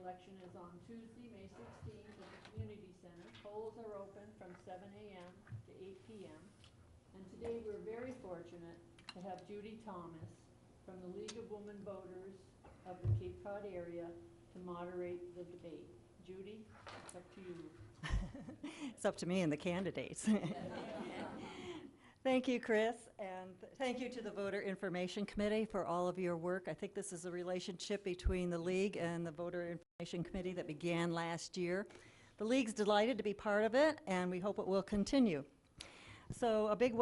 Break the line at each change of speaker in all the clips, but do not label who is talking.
election is on Tuesday, May 16th at the Community Center. Polls are open from 7 a.m. to 8 p.m. And today we're very fortunate to have Judy Thomas from the League of Women Voters of the Cape Cod area to moderate the debate. Judy, it's up to you.
It's up to me and the candidates. Thank you, Chris, and thank you to the Voter Information Committee for all of your work. I think this is a relationship between the League and the Voter Information Committee that began last year. The League's delighted to be part of it, and we hope it will continue. So a big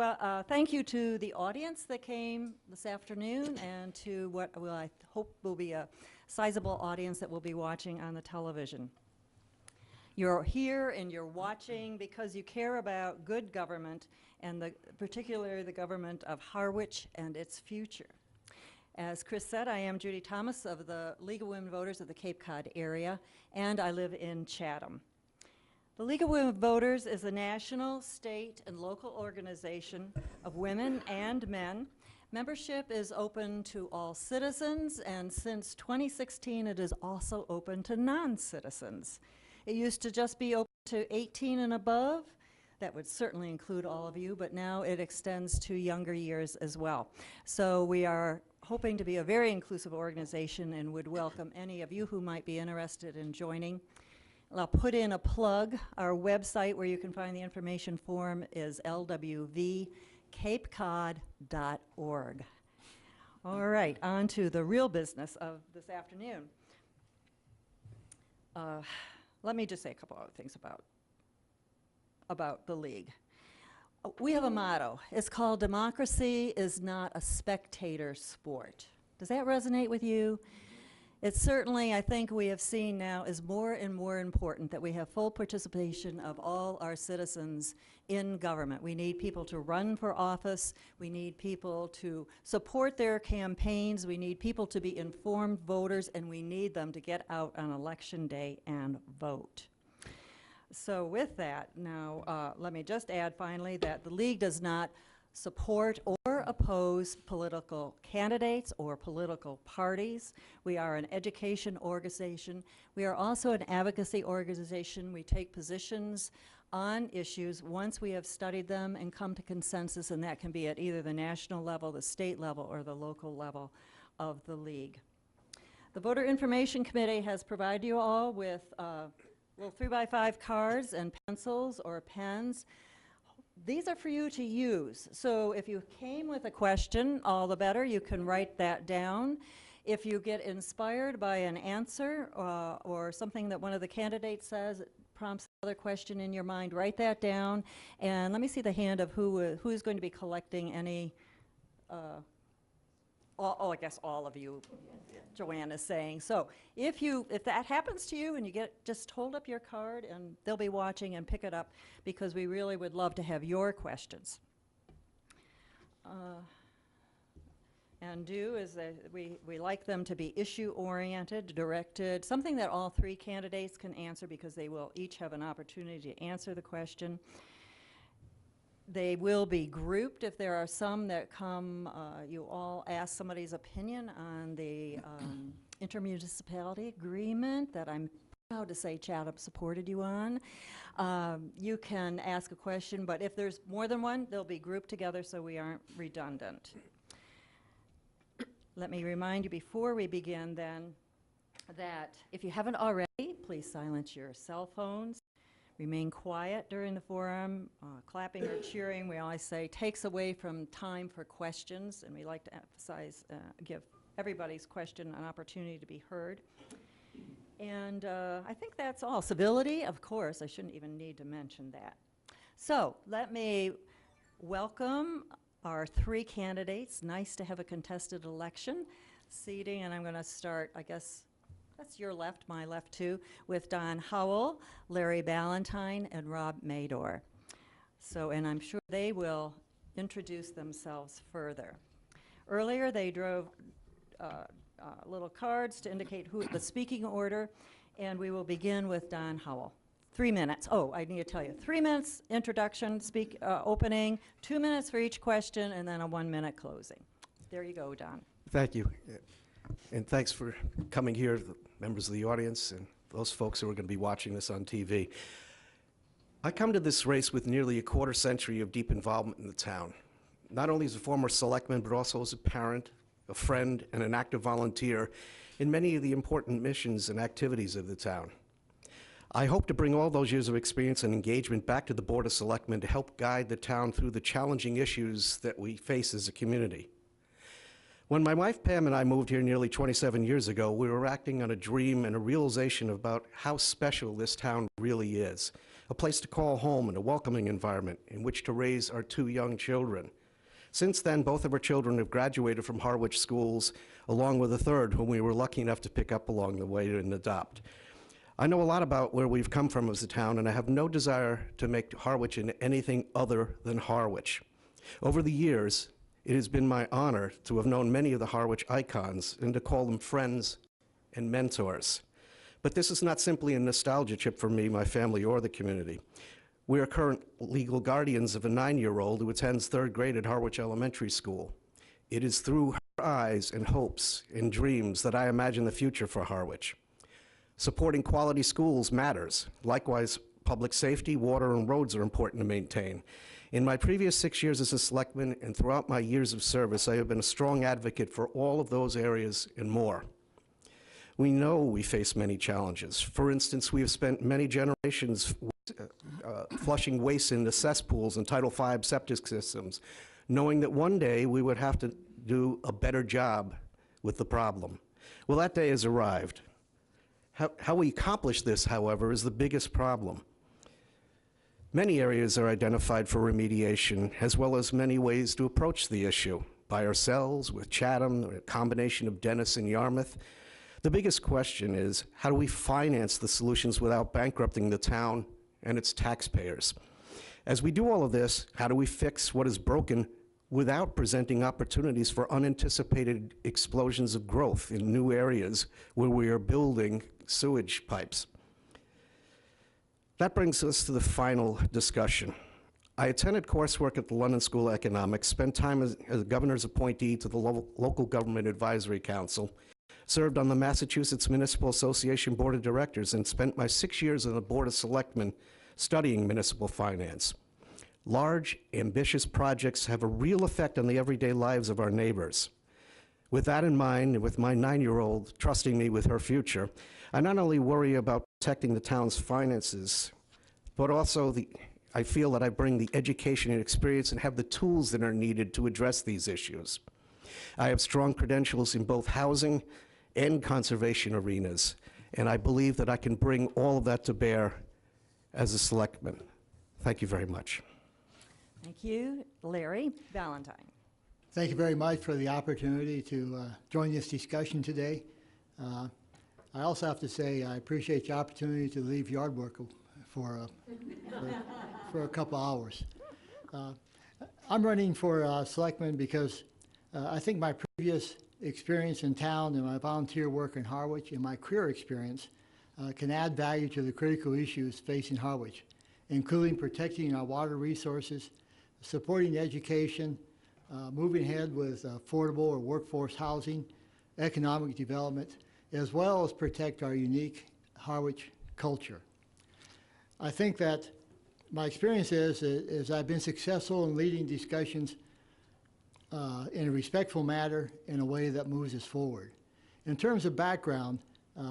thank you to the audience that came this afternoon and to what I hope will be a sizable audience that will be watching on the television. You're here and you're watching because you care about good government and particularly the government of Harwich and its future. As Chris said, I am Judy Thomas of the League of Women Voters of the Cape Cod area, and I live in Chatham. The League of Women Voters is a national, state, and local organization of women and men. Membership is open to all citizens, and since 2016, it is also open to non-citizens. It used to just be open to 18 and above. That would certainly include all of you, but now it extends to younger years as well. So we are hoping to be a very inclusive organization and would welcome any of you who might be interested in joining. I'll put in a plug. Our website where you can find the information form is lwvcapecod.org. All right, on to the real business of this afternoon. Let me just say a couple other things about the League. We have a motto. It's called "Democracy is not a spectator sport." Does that resonate with you? It certainly, I think we have seen now, is more and more important that we have full participation of all our citizens in government. We need people to run for office. We need people to support their campaigns. We need people to be informed voters, and we need them to get out on election day and vote. So with that, now let me just add finally that the League does not support or oppose political candidates or political parties. We are an education organization. We are also an advocacy organization. We take positions on issues once we have studied them and come to consensus, and that can be at either the national level, the state level, or the local level of the League. The Voter Information Committee has provided you all with little 3x5 cards and pencils or pens. These are for you to use. So if you came with a question, all the better. You can write that down. If you get inspired by an answer or something that one of the candidates says, it prompts another question in your mind, write that down. And let me see the hand of who's going to be collecting any, I guess all of you, Joanne is saying. So if that happens to you and you just hold up your card and they'll be watching and pick it up because we really would love to have your questions. And we like them to be issue-oriented, directed, something that all three candidates can answer because they will each have an opportunity to answer the question. They will be grouped if there are some that come, you all ask somebody's opinion on the intermunicipality agreement that I'm proud to say Chatham supported you on. You can ask a question, but if there's more than one, they'll be grouped together so we aren't redundant. Let me remind you before we begin then that if you haven't already, please silence your cell phones. Remain quiet during the forum. Clapping or cheering, we always say, takes away from time for questions, and we like to emphasize, give everybody's question an opportunity to be heard. And I think that's all. Civility, of course, I shouldn't even need to mention that. So let me welcome our three candidates. Nice to have a contested election. Seating, and I'm going to start, I guess, that's your left, my left too, with Don Howell, Larry Ballantyne, and Rob Mador. So, and I'm sure they will introduce themselves further. Earlier, they drove little cards to indicate the speaking order, and we will begin with Don Howell. 3 minutes. Oh, I need to tell you, 3 minutes introduction, opening, 2 minutes for each question, and then a 1 minute closing. There you go, Don.
Thank you. And thanks for coming here, the members of the audience and those folks who are going to be watching this on TV. I come to this race with nearly a quarter century of deep involvement in the town, not only as a former selectman, but also as a parent, a friend, and an active volunteer in many of the important missions and activities of the town. I hope to bring all those years of experience and engagement back to the Board of Selectmen to help guide the town through the challenging issues that we face as a community. When my wife Pam and I moved here nearly 27 years ago, we were acting on a dream and a realization about how special this town really is. A place to call home and a welcoming environment in which to raise our two young children. Since then, both of our children have graduated from Harwich schools, along with a third whom we were lucky enough to pick up along the way and adopt. I know a lot about where we've come from as a town, and I have no desire to make Harwich into anything other than Harwich. Over the years, it has been my honor to have known many of the Harwich icons and to call them friends and mentors. But this is not simply a nostalgia trip for me, my family, or the community. We are current legal guardians of a 9-year-old who attends 3rd grade at Harwich Elementary School. It is through her eyes and hopes and dreams that I imagine the future for Harwich. Supporting quality schools matters. Likewise, public safety, water, and roads are important to maintain. In my previous 6 years as a selectman and throughout my years of service, I have been a strong advocate for all of those areas and more. We know we face many challenges. For instance, we have spent many generations flushing waste into cesspools and Title V septic systems, knowing that one day we would have to do a better job with the problem. Well, that day has arrived. How we accomplish this, however, is the biggest problem. Many areas are identified for remediation, as well as many ways to approach the issue, by ourselves, with Chatham, or a combination of Dennis and Yarmouth. The biggest question is, how do we finance the solutions without bankrupting the town and its taxpayers? As we do all of this, how do we fix what is broken without presenting opportunities for unanticipated explosions of growth in new areas where we are building sewage pipes? That brings us to the final discussion. I attended coursework at the London School of Economics, spent time as a governor's appointee to the Local Government Advisory Council, served on the Massachusetts Municipal Association Board of Directors, and spent my 6 years on the Board of Selectmen studying municipal finance. Large, ambitious projects have a real effect on the everyday lives of our neighbors. With that in mind, and with my 9-year-old trusting me with her future, I not only worry about protecting the town's finances, but also I feel that I bring the education and experience and have the tools that are needed to address these issues. I have strong credentials in both housing and conservation arenas, and I believe that I can bring all of that to bear as a selectman. Thank you very much.
Thank you. Larry Valentine.
Thank you very much for the opportunity to join this discussion today. I also have to say I appreciate the opportunity to leave yard work for a couple hours. I'm running for selectman because I think my previous experience in town and my volunteer work in Harwich and my career experience can add value to the critical issues facing Harwich, including protecting our water resources, supporting education, moving ahead with affordable or workforce housing, economic development, as well as protect our unique Harwich culture. I think that my experience is I've been successful in leading discussions in a respectful manner in a way that moves us forward. In terms of background,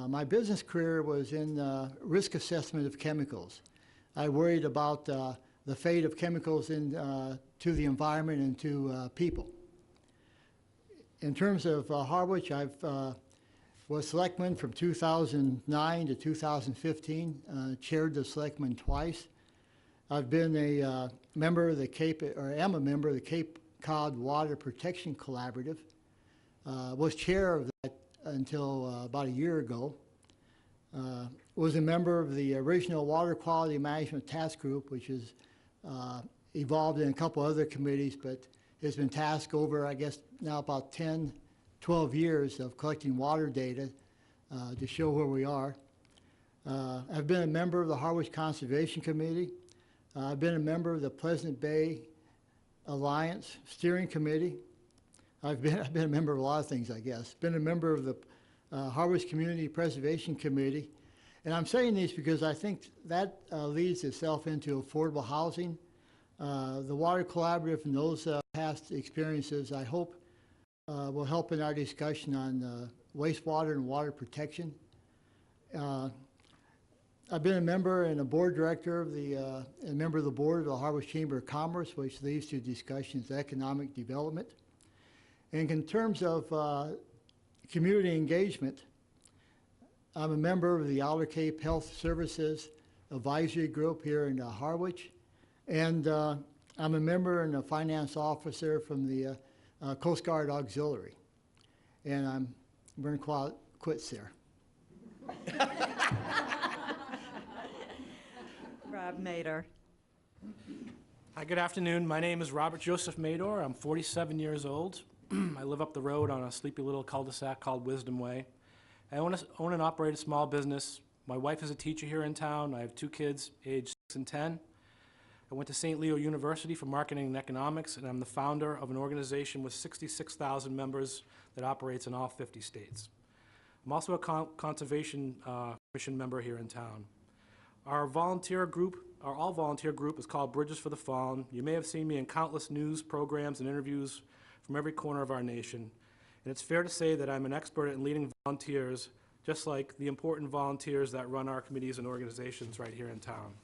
my business career was in risk assessment of chemicals. I worried about the fate of chemicals to the environment and to people. In terms of Harwich, I've was selectman from 2009 to 2015, chaired the selectmen twice. I've been a member of the am a member of the Cape Cod Water Protection Collaborative. Was chair of that until about a year ago. Was a member of the original Water Quality Management Task Group, which has evolved in a couple other committees, but has been tasked over, I guess, now about 10, 12 years of collecting water data to show where we are. I've been a member of the Harwich Conservation Committee. I've been a member of the Pleasant Bay Alliance Steering Committee. I've been a member of a lot of things, I guess. Been a member of the Harwich Community Preservation Committee. And I'm saying these because I think that leads itself into affordable housing. The Water Collaborative and those past experiences, I hope, will help in our discussion on wastewater and water protection. I've been a member and a board director of a member of the board of the Harwich Chamber of Commerce, which leads to discussions of economic development. And in terms of community engagement, I'm a member of the Outer Cape Health Services Advisory Group here in Harwich, and I'm a member and a finance officer from the Coast Guard Auxiliary. And I'm going to call it quits there.
Rob Mader.
Hi, good afternoon. My name is Robert Joseph Mador. I'm 47 years old. I live up the road on a sleepy little cul-de-sac called Wisdom Way. I own and operate a small business. My wife is a teacher here in town. I have 2 kids, aged 6 and 10. I went to St. Leo University for marketing and economics, and I'm the founder of an organization with 66,000 members that operates in all 50 states. I'm also a conservation commission member here in town. Our all-volunteer group is called Bridges for the Fallen. You may have seen me in countless news programs and interviews from every corner of our nation. And it's fair to say that I'm an expert in leading volunteers, just like the important volunteers that run our committees and organizations right here in town.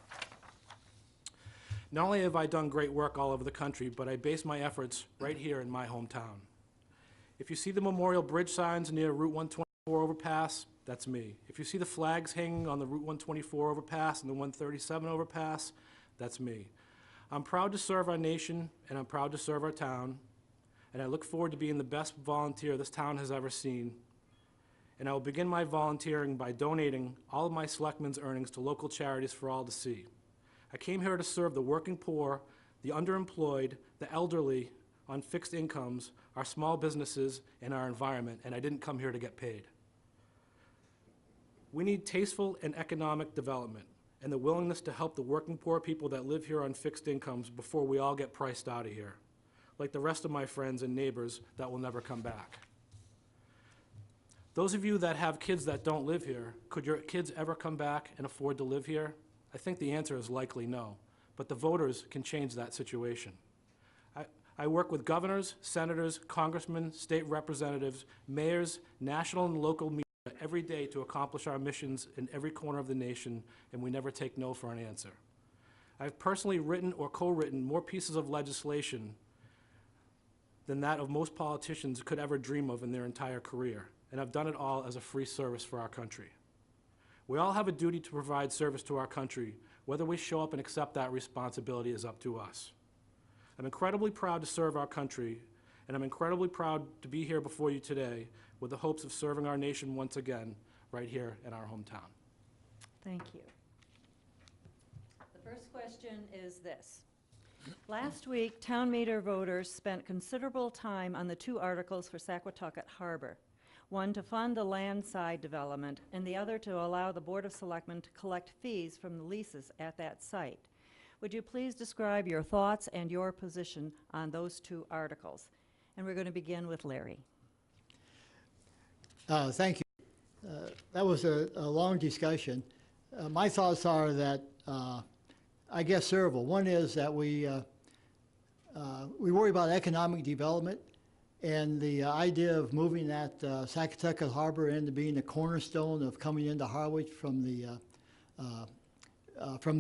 Not only have I done great work all over the country, but I base my efforts right here in my hometown. If you see the memorial bridge signs near Route 124 overpass, that's me. If you see the flags hanging on the Route 124 overpass and the 137 overpass, that's me. I'm proud to serve our nation, and I'm proud to serve our town, and I look forward to being the best volunteer this town has ever seen. And I will begin my volunteering by donating all of my selectmen's earnings to local charities for all to see. I came here to serve the working poor, the underemployed, the elderly on fixed incomes, our small businesses, and our environment, and I didn't come here to get paid. We need tasteful and economic development and the willingness to help the working poor people that live here on fixed incomes before we all get priced out of here, like the rest of my friends and neighbors that will never come back. Those of you that have kids that don't live here, could your kids ever come back and afford to live here? I think the answer is likely no, but the voters can change that situation. I work with governors, senators, congressmen, state representatives, mayors, national and local media every day to accomplish our missions in every corner of the nation, and we never take no for an answer. I've personally written or co-written more pieces of legislation than that of most politicians could ever dream of in their entire career, and I've done it all as a free service for our country. We all have a duty to provide service to our country. Whether we show up and accept that responsibility is up to us. I'm incredibly proud to serve our country, and I'm incredibly proud to be here before you today with the hopes of serving our nation once again right here in our hometown.
Thank you. The first question is this. Last week, town meeting voters spent considerable time on the 2 articles for Saquatucket Harbor, one to fund the landside development and the other to allow the Board of Selectmen to collect fees from the leases at that site. Would you please describe your thoughts and your position on those 2 articles? And we're going to begin with Larry.
Thank you. That was a long discussion. My thoughts are that, I guess, several. One is that we worry about economic development and the idea of moving that Saquatucket Harbor into being the cornerstone of coming into Harwich from the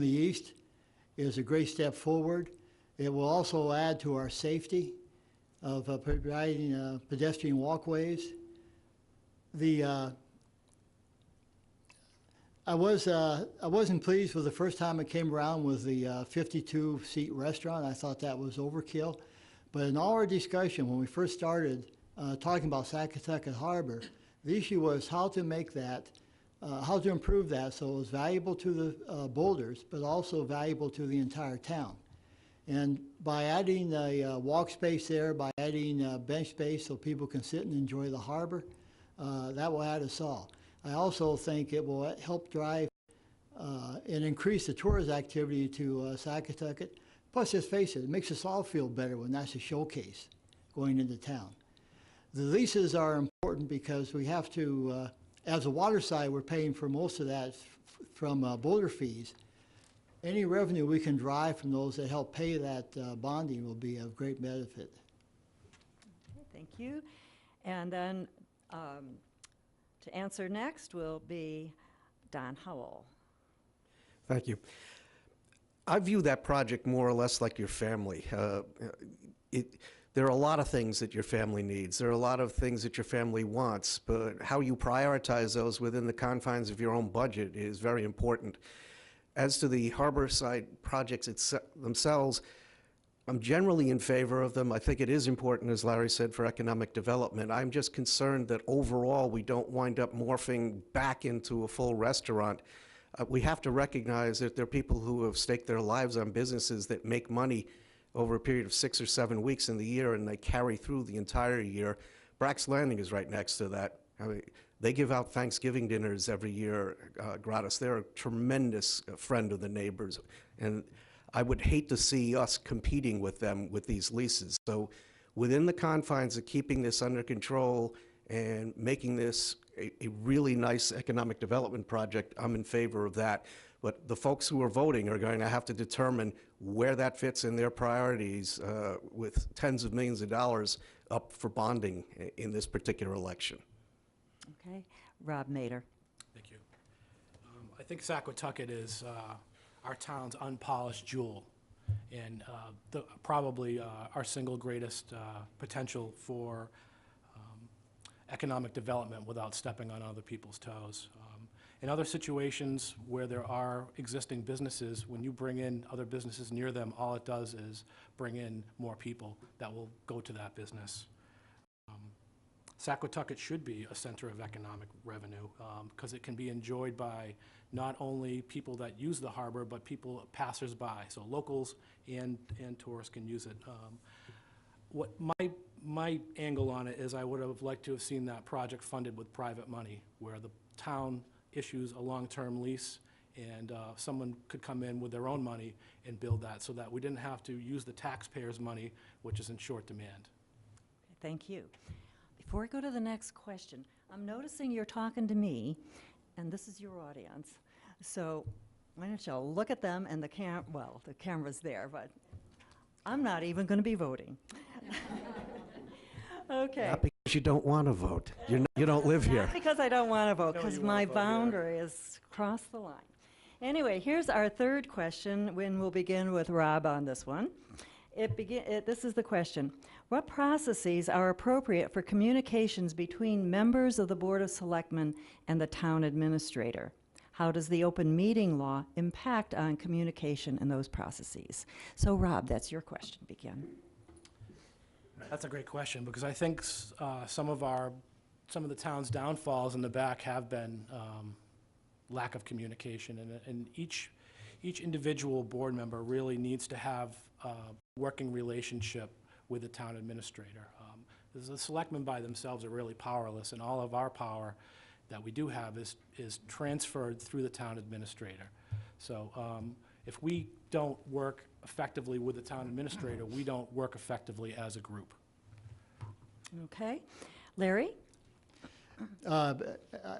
east is a great step forward. It will also add to our safety of providing pedestrian walkways. I wasn't pleased with the first time it came around with the 52-seat restaurant. I thought that was overkill. But in all our discussion, when we first started talking about Saquatucket Harbor, the issue was how to make that, how to improve that so it was valuable to the boulders, but also valuable to the entire town. And by adding a walk space there, by adding bench space so people can sit and enjoy the harbor, that will add us all. I also think it will help drive and increase the tourist activity to Saquatucket. Plus, let's face it, it makes us all feel better when that's a showcase going into town. The leases are important because we have to, as a water side, we're paying for most of that from boulder fees. Any revenue we can drive from those that help pay that bonding will be of great benefit.
Okay, thank you. And then to answer next will be Don Howell.
Thank you. I view that project more or less like your family. There are a lot of things that your family needs. There are a lot of things that your family wants, but how you prioritize those within the confines of your own budget is very important. As to the harborside projects themselves, I'm generally in favor of them. I think it is important, as Larry said, for economic development. I'm just concerned that overall we don't wind up morphing back into a full restaurant. We have to recognize that there are people who have staked their lives on businesses that make money over a period of 6 or 7 weeks in the year, and they carry through the entire year. Brack's Landing is right next to that. I mean, they give out Thanksgiving dinners every year gratis. They're a tremendous friend of the neighbors, and I would hate to see us competing with them with these leases. So within the confines of keeping this under control and making this a really nice economic development project, I'm in favor of that. But the folks who are voting are going to have to determine where that fits in their priorities with tens of millions of dollars up for bonding in this particular election.
Okay, Rob Mader.
Thank you. I think Saquatucket is our town's unpolished jewel, and probably our single greatest potential for economic development without stepping on other people's toes. In other situations where there are existing businesses, when you bring in other businesses near them, all it does is bring in more people that will go to that business. Saquatucket should be a center of economic revenue because it can be enjoyed by not only people that use the harbor, but people passers-by. So locals and tourists can use it. What my angle on it is I would have liked to have seen that project funded with private money, where the town issues a long-term lease and someone could come in with their own money and build that so that we didn't have to use the taxpayers' money, which is in short demand.
Okay, thank you. Before I go to the next question, I'm noticing you're talking to me, and this is your audience. So why don't you look at them and the camera's there, but I'm not even going to be voting. Okay.
Not because you don't want to vote. You don't live here.
Not because I don't want to vote,
No,
because
you
my
won't vote, yeah.
boundary is crossed the line. Anyway, here's our third question, when we'll begin with Rob on this one. This is the question. What processes are appropriate for communications between members of the Board of Selectmen and the town administrator? How does the open meeting law impact on communication in those processes? So Rob, that's your question. Begin.
That's a great question, because I think some of the town's downfalls in the back have been lack of communication, and each individual board member really needs to have a working relationship with the town administrator. The selectmen by themselves are really powerless, and all of our power that we do have is transferred through the town administrator. So if we don't work effectively with the town administrator, we don't work effectively as a group.
Okay. Larry?
I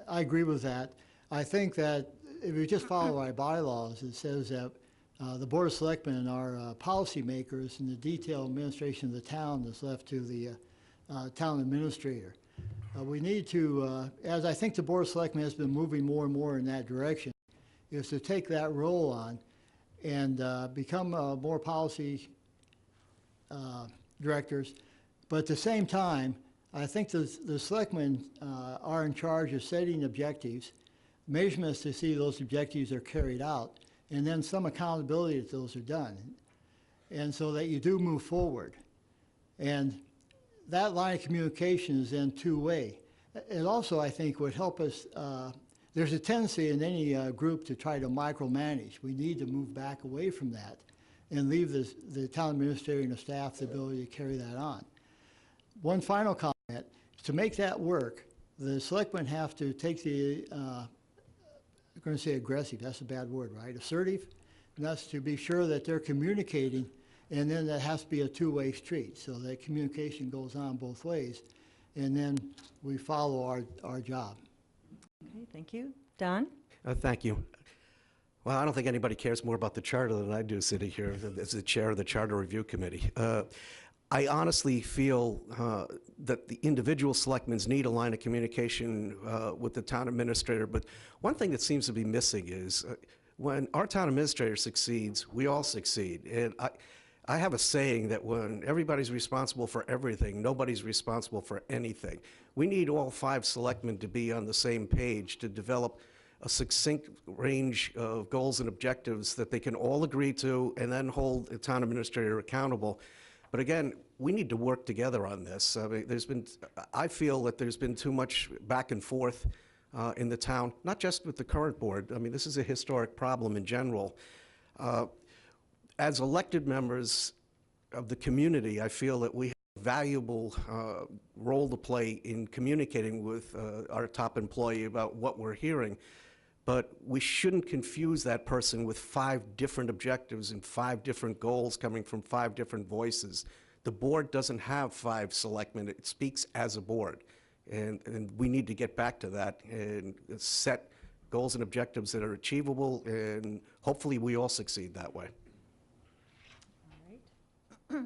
agree with that. I think that if you just follow our bylaws, it says that the Board of Selectmen are policy makers, and the detailed administration of the town is left to the town administrator. We need to, as I think the Board of Selectmen has been moving more and more in that direction, is to take that role on and become more policy directors. But at the same time, I think the selectmen are in charge of setting objectives, measurements to see those objectives are carried out, and then some accountability that those are done, and so that you do move forward. And that line of communication is then two-way. It also, I think, would help us. There's a tendency in any group to try to micromanage. We need to move back away from that and leave the town administrator and the staff the ability to carry that on. One final comment, to make that work, the selectmen have to take the, I'm going to say aggressive, that's a bad word, right? Assertive, and that's to be sure that they're communicating, and then that has to be a two-way street, so that communication goes on both ways. and then we follow our job.
Okay, thank you. Don?
Thank you. Well, I don't think anybody cares more about the charter than I do sitting here as the chair of the Charter Review Committee. I honestly feel that the individual selectmen need a line of communication with the town administrator, but one thing that seems to be missing is when our town administrator succeeds, we all succeed. And I have a saying that when everybody's responsible for everything, nobody's responsible for anything. We need all 5 selectmen to be on the same page to develop a succinct range of goals and objectives that they can all agree to and then hold the town administrator accountable. But again, we need to work together on this. I mean, I feel that there's been too much back and forth in the town, not just with the current board. I mean, this is a historic problem in general. As elected members of the community, I feel that we have a valuable role to play in communicating with our top employee about what we're hearing. But we shouldn't confuse that person with 5 different objectives and 5 different goals coming from 5 different voices. The board doesn't have 5 selectmen. It speaks as a board. And we need to get back to that and set goals and objectives that are achievable, and hopefully we all succeed that way.
All right.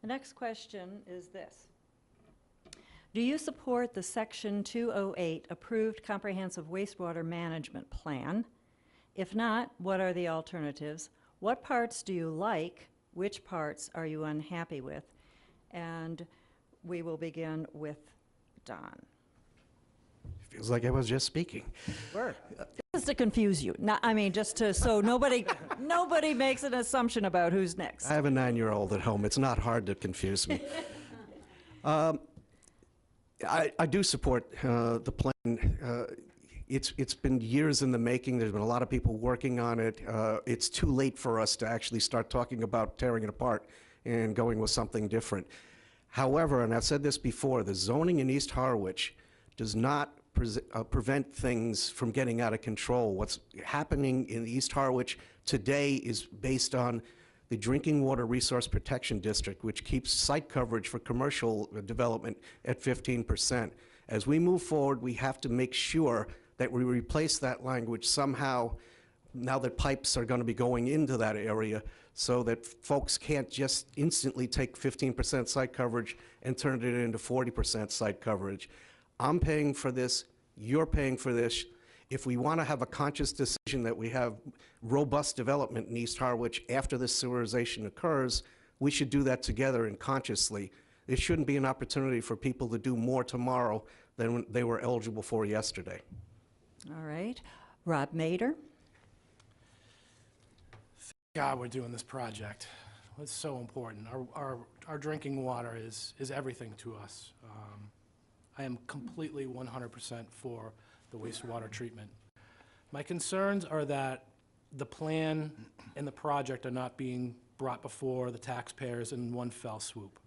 The next question is this. Do you support the Section 208 approved comprehensive wastewater management plan? If not, what are the alternatives? What parts do you like? Which parts are you unhappy with? And we will begin with Don.
Feels like I was just speaking.
Sure. Just to confuse you. Not, I mean, just to, so nobody makes an assumption about who's next.
I have a 9-year-old at home. It's not hard to confuse me. I do support the plan. It's been years in the making. There's been a lot of people working on it. It's too late for us to actually start talking about tearing it apart and going with something different. However, and I've said this before, the zoning in East Harwich does not prevent things from getting out of control. What's happening in East Harwich today is based on the Drinking Water Resource Protection District, which keeps site coverage for commercial development at 15%. As we move forward, we have to make sure that we replace that language somehow, now that pipes are going to be going into that area, so that folks can't just instantly take 15% site coverage and turn it into 40% site coverage. I'm paying for this, you're paying for this. If we want to have a conscious decision that we have robust development in East Harwich after this sewerization occurs, we should do that together and consciously. It shouldn't be an opportunity for people to do more tomorrow than they were eligible for yesterday.
All right. Rob Mader.
Thank God we're doing this project. It's so important. Our drinking water is everything to us. I am completely 100% for the wastewater treatment. My concerns are that the plan and the project are not being brought before the taxpayers in one fell swoop.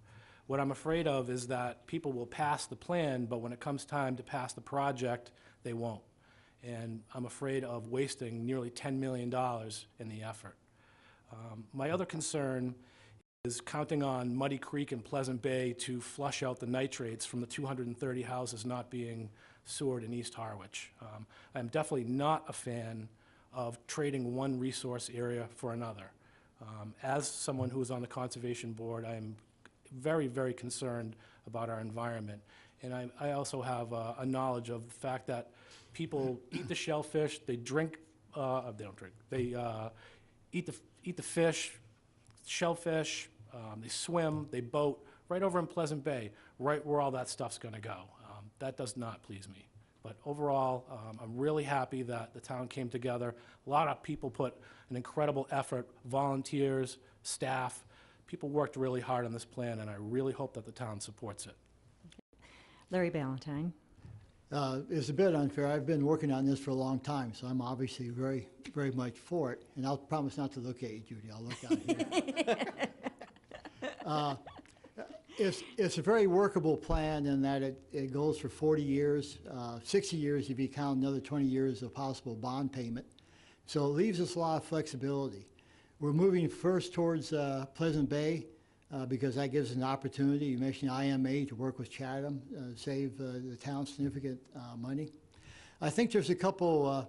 What I'm afraid of is that people will pass the plan, but when it comes time to pass the project, they won't. And I'm afraid of wasting nearly $10 million in the effort. My other concern is counting on Muddy Creek and Pleasant Bay to flush out the nitrates from the 230 houses not being sewered in East Harwich. I'm definitely not a fan of trading one resource area for another. As someone who is on the Conservation Board, I am very, very concerned about our environment. And I also have a knowledge of the fact that people eat the shellfish, they drink, they don't drink, they eat the fish, shellfish, they swim, they boat, right over in Pleasant Bay, right where all that stuff's gonna go. That does not please me. But overall, I'm really happy that the town came together. A lot of people put an incredible effort, volunteers, staff. People worked really hard on this plan, and I really hope that the town supports it.
Larry Ballantyne.
It's a bit unfair. I've been working on this for a long time, so I'm obviously very, very much for it. And I'll promise not to look at you, Judy. I'll look out here. It's a very workable plan in that it goes for 40 years, 60 years if you count another 20 years of possible bond payment. So it leaves us a lot of flexibility. We're moving first towards Pleasant Bay. because that gives us an opportunity. You mentioned IMA to work with Chatham, save the town significant money. I think there's a couple,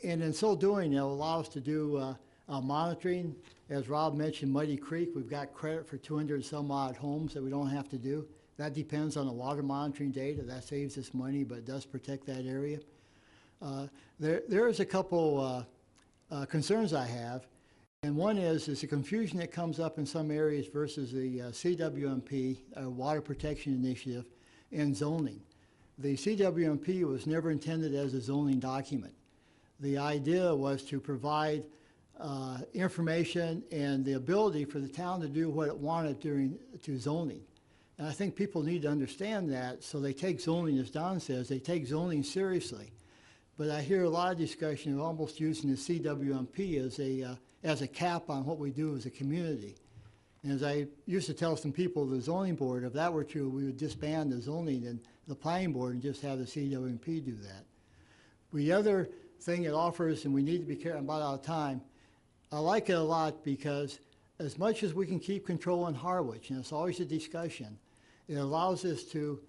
and in so doing, it'll allow us to do monitoring. As Rob mentioned, Muddy Creek, we've got credit for 200 and some odd homes that we don't have to do. That depends on the water monitoring data. That saves us money, but it does protect that area. There is a couple concerns I have, and one is the confusion that comes up in some areas versus the CWMP, Water Protection Initiative, and zoning. The CWMP was never intended as a zoning document. The idea was to provide information and the ability for the town to do what it wanted to zoning. And I think people need to understand that, so they take zoning, as Don says, they take zoning seriously. But I hear a lot of discussion of almost using the CWMP as a cap on what we do as a community. And as I used to tell some people, the zoning board, if that were true, we would disband the zoning and the planning board and just have the CWMP do that. The other thing it offers, and we need to be careful about our time, I like it a lot because as much as we can keep control in Harwich, and it's always a discussion, it allows us to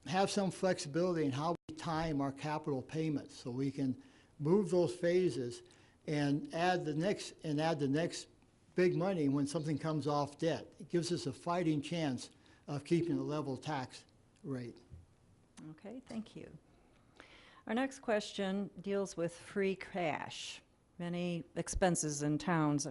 have some flexibility in how we time our capital payments, so we can move those phases and add the next big money when something comes off debt. It gives us a fighting chance of keeping a level tax rate.
Okay, thank you. Our next question deals with free cash. Many expenses in towns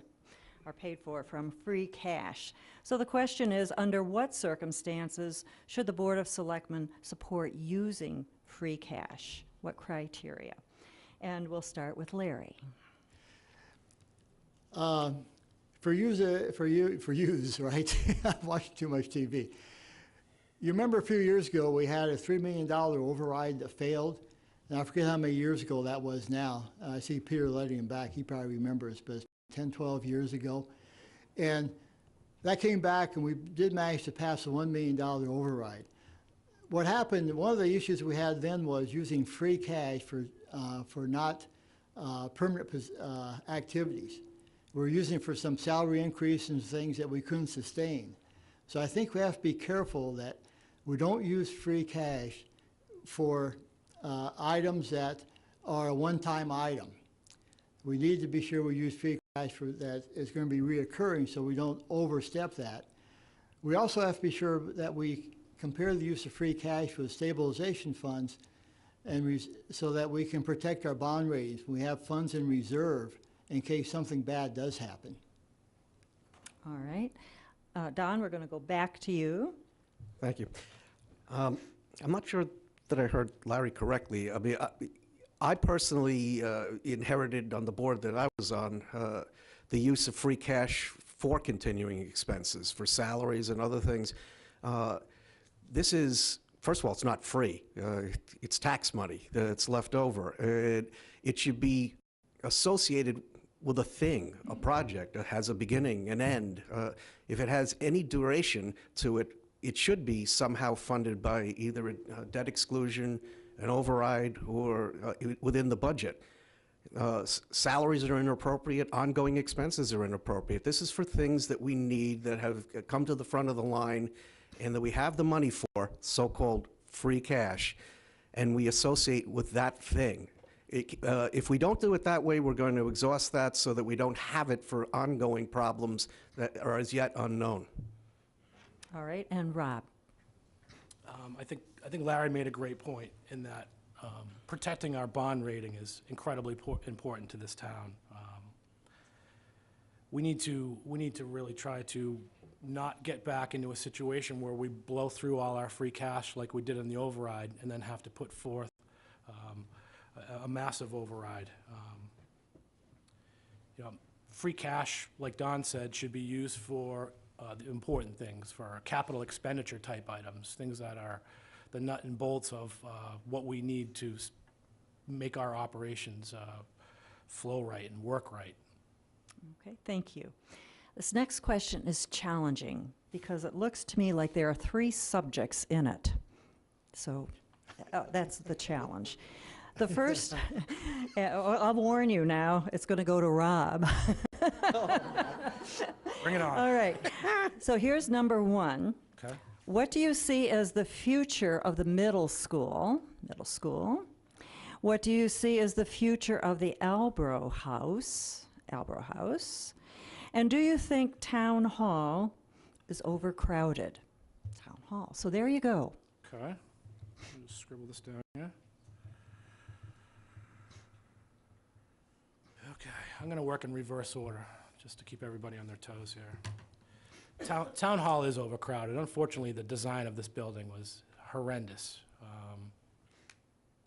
are paid for from free cash. So the question is, under what circumstances should the Board of Selectmen support using free cash? What criteria? And we'll start with Larry.
For use, right? I'm watching too much TV. You remember a few years ago we had a $3 million override that failed, and I forget how many years ago that was now. I see Peter letting him back. He probably remembers, but it's 10, 12 years ago. And that came back, and we did manage to pass a $1 million override. What happened, one of the issues we had then was using free cash for not permanent activities. We were using it for some salary increase and things that we couldn't sustain. So I think we have to be careful that we don't use free cash for items that are a one-time item. We need to be sure we use free cash for that is going to be reoccurring, so we don't overstep that. We also have to be sure that we compare the use of free cash with stabilization funds, and so that we can protect our bond ratings. We have funds in reserve in case something bad does happen.
All right. Don, we're going to go back to you.
Thank you. I'm not sure that I heard Larry correctly. I mean, I personally inherited on the board that I was on the use of free cash for continuing expenses, for salaries and other things. This is, first of all, it's not free. It's tax money that's left over. It should be associated with a thing, a project that has a beginning, an end. If it has any duration to it, it should be somehow funded by either a debt exclusion, an override, or within the budget. Salaries are inappropriate, ongoing expenses are inappropriate. This is for things that we need, that have come to the front of the line, and that we have the money for, so-called free cash, and we associate with that thing. If we don't do it that way, we're going to exhaust that so that we don't have it for ongoing problems that are as yet unknown.
All right, and Rob.
I think Larry made a great point in that protecting our bond rating is incredibly important to this town. We need to really try to not get back into a situation where we blow through all our free cash like we did in the override and then have to put forth a massive override. Free cash, like Don said, should be used for the important things, for capital expenditure type items, things that are the nut and bolts of what we need to make our operations flow right and work right.
Okay, thank you. This next question is challenging because it looks to me like there are 3 subjects in it. So that's the challenge. The first, I'll warn you now, it's going to go to Rob.
Bring it on.
All right. So here's number one.
Okay.
What do you see as the future of the middle school? What do you see as the future of the Albro House? And do you think Town Hall is overcrowded? Town Hall. So there you go.
Okay. Let me just scribble this down here. Okay, I'm going to work in reverse order, just to keep everybody on their toes here. Town Hall is overcrowded. Unfortunately, the design of this building was horrendous.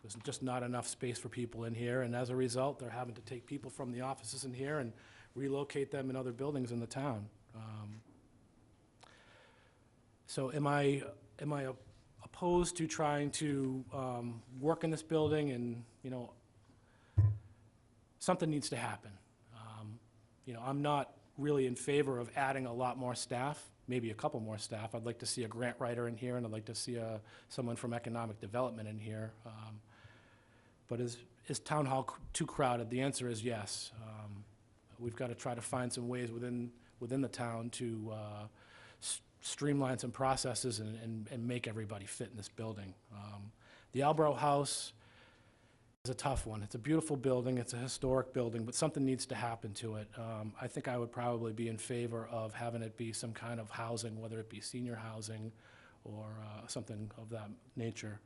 There's just not enough space for people in here, and as a result, they're having to take people from the offices in here and relocate them in other buildings in the town. So am I opposed to trying to work in this building? And, you know, something needs to happen. You know, I'm not really in favor of adding a lot more staff, maybe a couple more staff. I'd like to see a grant writer in here, and I'd like to see someone from economic development in here. But is Town Hall too crowded? The answer is yes. We've got to try to find some ways within the town to streamline some processes and make everybody fit in this building. The Albro House is a tough one. It's a beautiful building, it's a historic building, but something needs to happen to it. I think I would probably be in favor of having it be some kind of housing, whether it be senior housing or something of that nature.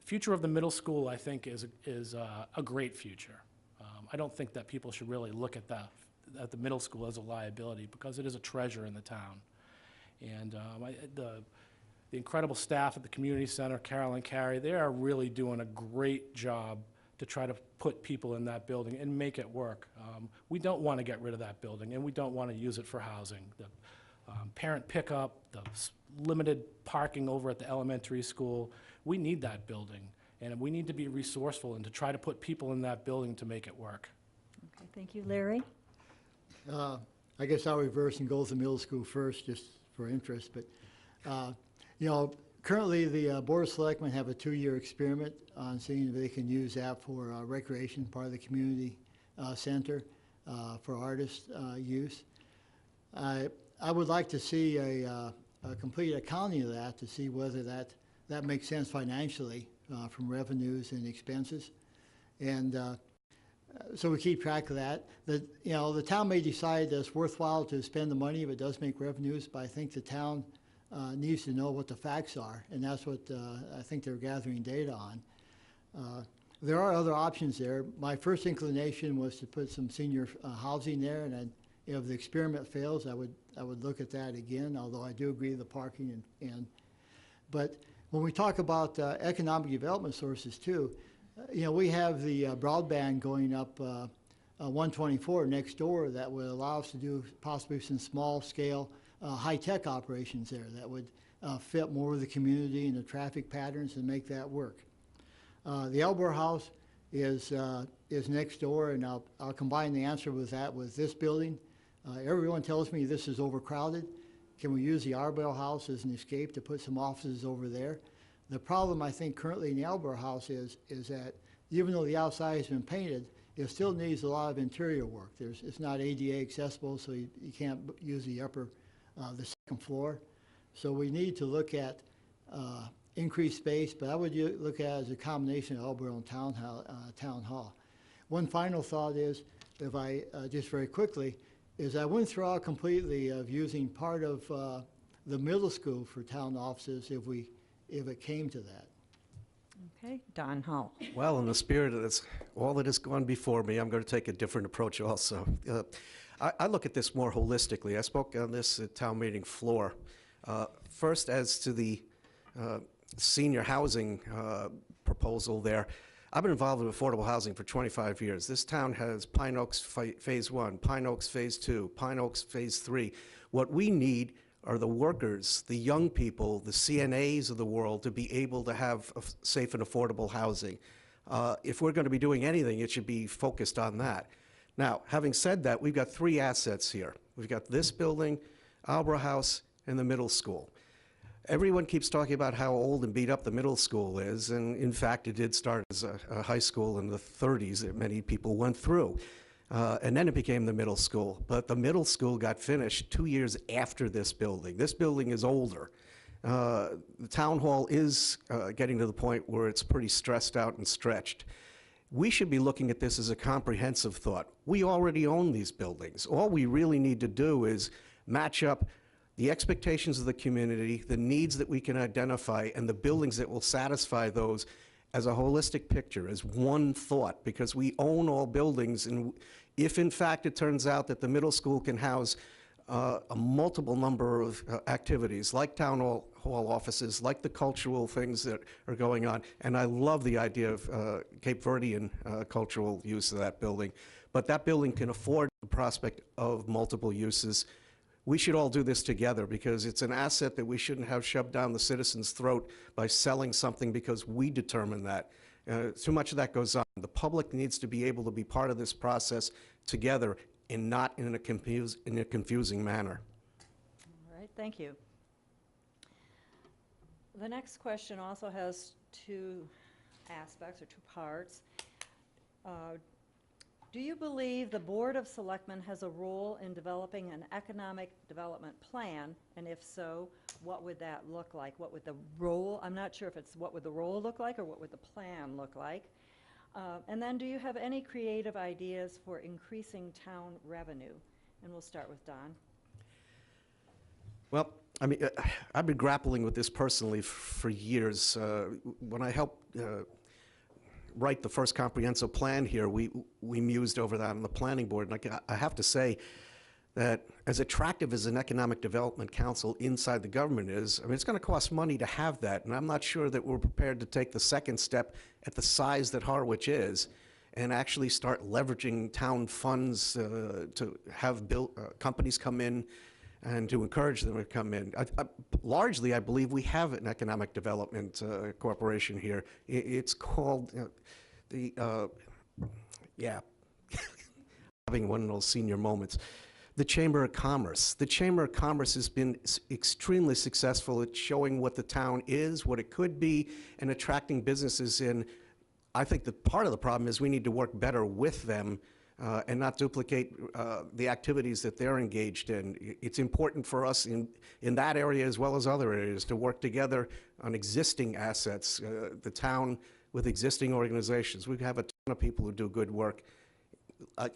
Future of the middle school, I think, is a great future. I don't think that people should really look at the middle school as a liability, because it is a treasure in the town. And the incredible staff at the community center, Carol and Carrie, they are really doing a great job to try to put people in that building and make it work. We don't want to get rid of that building, and we don't want to use it for housing. The parent pickup, the limited parking over at the elementary school, we need that building, and we need to be resourceful and to try to put people in that building to make it work.
Okay, thank you. Larry?
I guess I'll reverse and go with the middle school first, just for interest. But, you know, currently the Board of Selectmen have a 2-year experiment on seeing if they can use that for recreation, part of the community center for artist use. I would like to see a complete accounting of that to see whether that makes sense financially from revenues and expenses. And so we keep track of that. You know, the town may decide that it's worthwhile to spend the money if it does make revenues, but I think the town needs to know what the facts are, and that's what I think they're gathering data on. There are other options there. My first inclination was to put some senior housing there, and if the experiment fails, I would look at that again, although I do agree with the parking. But when we talk about economic development sources too, you know, we have the broadband going up 124 next door that would allow us to do possibly some small-scale high-tech operations there that would fit more of the community and the traffic patterns and make that work. The Elbor House is next door, and I'll combine the answer with that with this building. Everyone tells me this is overcrowded. Can we use the Arbel House as an escape to put some offices over there? The problem, I think, currently in the Albro House is that even though the outside has been painted, it still needs a lot of interior work. It's not ADA accessible, so you can't use the the second floor. So we need to look at increased space, but I would look at it as a combination of Albro and Town Hall. One final thought is, if I, just very quickly, is I wouldn't throw out completely of using part of the middle school for town offices if it came to that.
Okay, Don Hall.
Well, in the spirit of this, all that has gone before me, I'm going to take a different approach also. I look at this more holistically. I spoke on this at town meeting floor. First, as to the senior housing proposal there, I've been involved in affordable housing for 25 years. This town has Pine Oaks Phase 1, Pine Oaks Phase 2, Pine Oaks Phase 3. What we need are the workers, the young people, the CNAs of the world to be able to have safe and affordable housing. If we're going to be doing anything, it should be focused on that. Now, having said that, we've got 3 assets here. We've got this building, Albro House, and the middle school. Everyone keeps talking about how old and beat up the middle school is, and in fact, it did start as a high school in the 30s that many people went through. And then it became the middle school. But the middle school got finished 2 years after this building. This building is older. The town hall is getting to the point where it's pretty stressed out and stretched. We should be looking at this as a comprehensive thought. We already own these buildings. All we really need to do is match up the expectations of the community, the needs that we can identify, and the buildings that will satisfy those as a holistic picture, as one thought, because we own all buildings. And if in fact it turns out that the middle school can house a multiple number of activities, like town hall offices, like the cultural things that are going on, and I love the idea of Cape Verdean cultural use of that building, but that building can afford the prospect of multiple uses. We should all do this together, because it's an asset that we shouldn't have shoved down the citizen's throat by selling something because we determine that. Too much of that goes on. The public needs to be able to be part of this process together and not in a confusing manner.
All right, thank you. The next question also has two aspects or two parts. Do you believe the Board of Selectmen has a role in developing an economic development plan? And if so, what would that look like? What would the role, I'm not sure if it's what would the role look like or what would the plan look like? And then do you have any creative ideas for increasing town revenue? And we'll start with Don.
Well, I mean, I've been grappling with this personally for years. When I helped write the first comprehensive plan here, we mused over that on the planning board. And I have to say that as attractive as an economic development council inside the government is, I mean, it's going to cost money to have that. And I'm not sure that we're prepared to take the second step at the size that Harwich is and actually start leveraging town funds to have companies come in and to encourage them to come in. Largely, I believe we have an economic development corporation here. It's called having one of those senior moments. The Chamber of Commerce. The Chamber of Commerce has been extremely successful at showing what the town is, what it could be, and attracting businesses in. I think that part of the problem is we need to work better with them and not duplicate the activities that they're engaged in. It's important for us in that area as well as other areas to work together on existing assets, the town with existing organizations. We have a ton of people who do good work.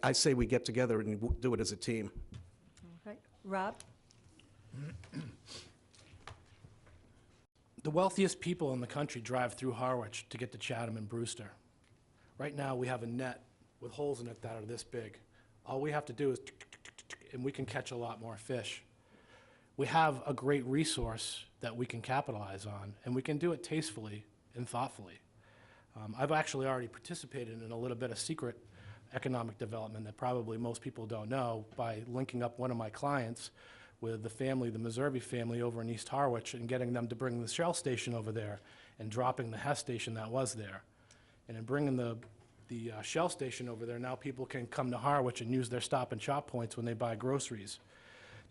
I say we get together and do it as a team.
Okay. Rob?
The wealthiest people in the country drive through Harwich to get to Chatham and Brewster. Right now, we have a net with holes in it that are this big. All we have to do is and we can catch a lot more fish. We have a great resource that we can capitalize on, and we can do it tastefully and thoughtfully. I've actually already participated in a little bit of secret economic development that probably most people don't know by linking up one of my clients with the family, the Meservey family over in East Harwich, and getting them to bring the Shell station over there and dropping the Hess station that was there. And in bringing the Shell station over there, now people can come to Harwich and use their Stop and Shop points when they buy groceries.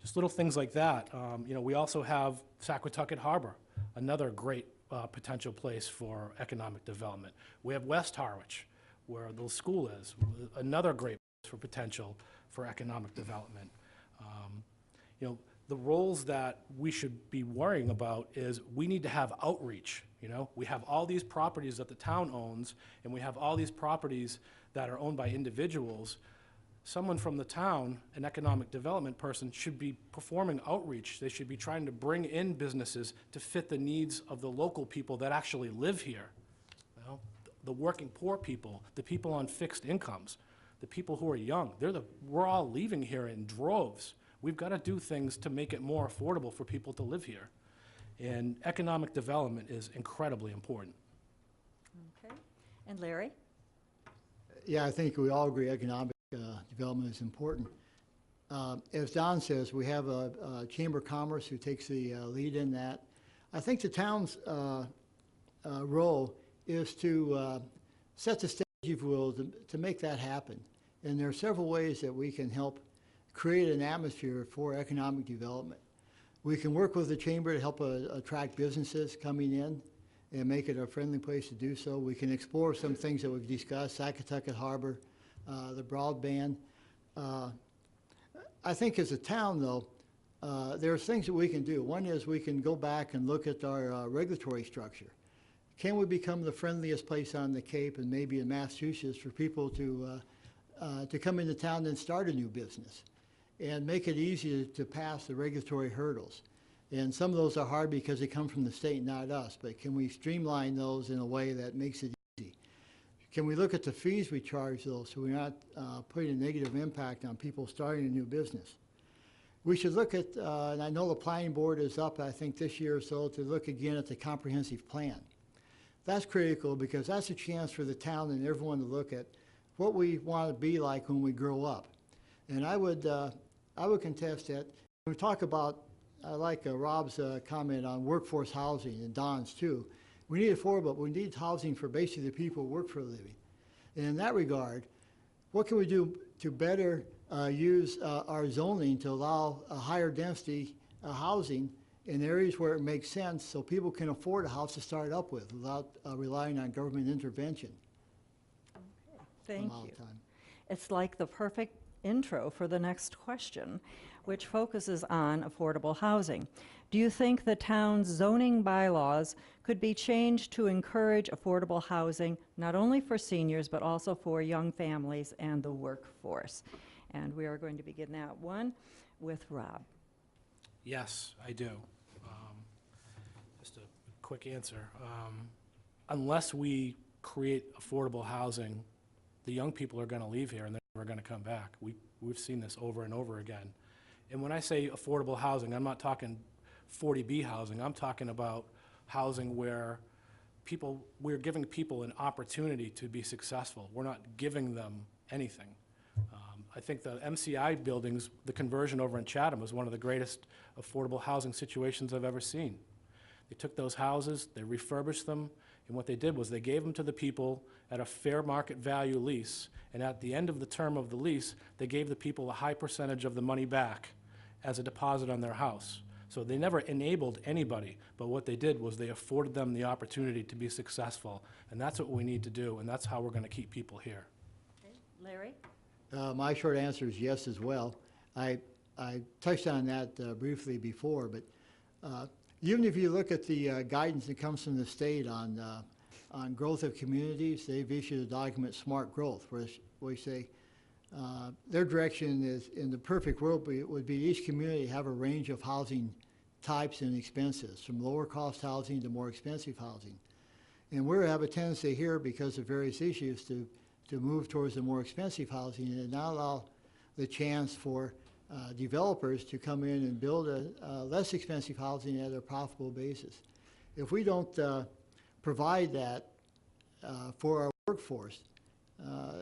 Just little things like that. We also have Saquatucket Harbor, another great potential place for economic development. We have West Harwich, where the school is, another great place for potential for economic development. The roles that we should be worrying about is we need to have outreach. We have all these properties that the town owns, and we have all these properties that are owned by individuals. Someone from the town, an economic development person, should be performing outreach. They should be trying to bring in businesses to fit the needs of the local people that actually live here. The working poor people, the people on fixed incomes, the people who are young, we're all leaving here in droves. We've got to do things to make it more affordable for people to live here. And economic development is incredibly important.
Okay. And Larry?
Yeah, I think we all agree economic development is important. As Don says, we have a Chamber of Commerce who takes the lead in that. I think the town's role is to set the stage, if you will, to make that happen. And there are several ways that we can help create an atmosphere for economic development. We can work with the Chamber to help attract businesses coming in and make it a friendly place to do so. We can explore some things that we've discussed, Saquatucket Harbor, the broadband. I think as a town, though, there are things that we can do. One is we can go back and look at our regulatory structure. Can we become the friendliest place on the Cape and maybe in Massachusetts for people to come into town and start a new business and make it easy to pass the regulatory hurdles? And some of those are hard because they come from the state, not us, but can we streamline those in a way that makes it easy? Can we look at the fees we charge those so we're not putting a negative impact on people starting a new business? We should look at, and I know the planning board is up, I think, this year or so, to look again at the comprehensive plan. That's critical because that's a chance for the town and everyone to look at what we want to be like when we grow up. And I would contest that. When we talk about, I like Rob's comment on workforce housing and Don's too. We need affordable, but we need housing for basically the people who work for a living. And in that regard, what can we do to better use our zoning to allow a higher density housing in areas where it makes sense so people can afford a house to start up with without relying on government intervention?
Thank you. It's like the perfect intro for the next question, which focuses on affordable housing. Do you think the town's zoning bylaws could be changed to encourage affordable housing, not only for seniors, but also for young families and the workforce? And we are going to begin that one with Rob.
Yes, I do. Just a quick answer. Unless we create affordable housing, the young people are going to leave here and they're never going to come back. We've seen this over and over again. And when I say affordable housing, I'm not talking 40B housing. I'm talking about housing where we're giving people an opportunity to be successful. We're not giving them anything. I think the MCI buildings, the conversion over in Chatham was one of the greatest affordable housing situations I've ever seen. They took those houses, they refurbished them, and what they did was they gave them to the people at a fair market value lease, and at the end of the term of the lease, they gave the people a high percentage of the money back as a deposit on their house. So they never enabled anybody, but what they did was they afforded them the opportunity to be successful, and that's what we need to do, and that's how we're going to keep people here.
Okay. Larry?
My short answer is yes as well. I touched on that briefly before, but even if you look at the guidance that comes from the state on growth of communities, they've issued a document, Smart Growth, where we say their direction is, in the perfect world, would be each community have a range of housing types and expenses, from lower cost housing to more expensive housing. And we have a tendency here, because of various issues, to move towards the more expensive housing and not allow the chance for developers to come in and build a less expensive housing at a profitable basis. If we don't provide that for our workforce,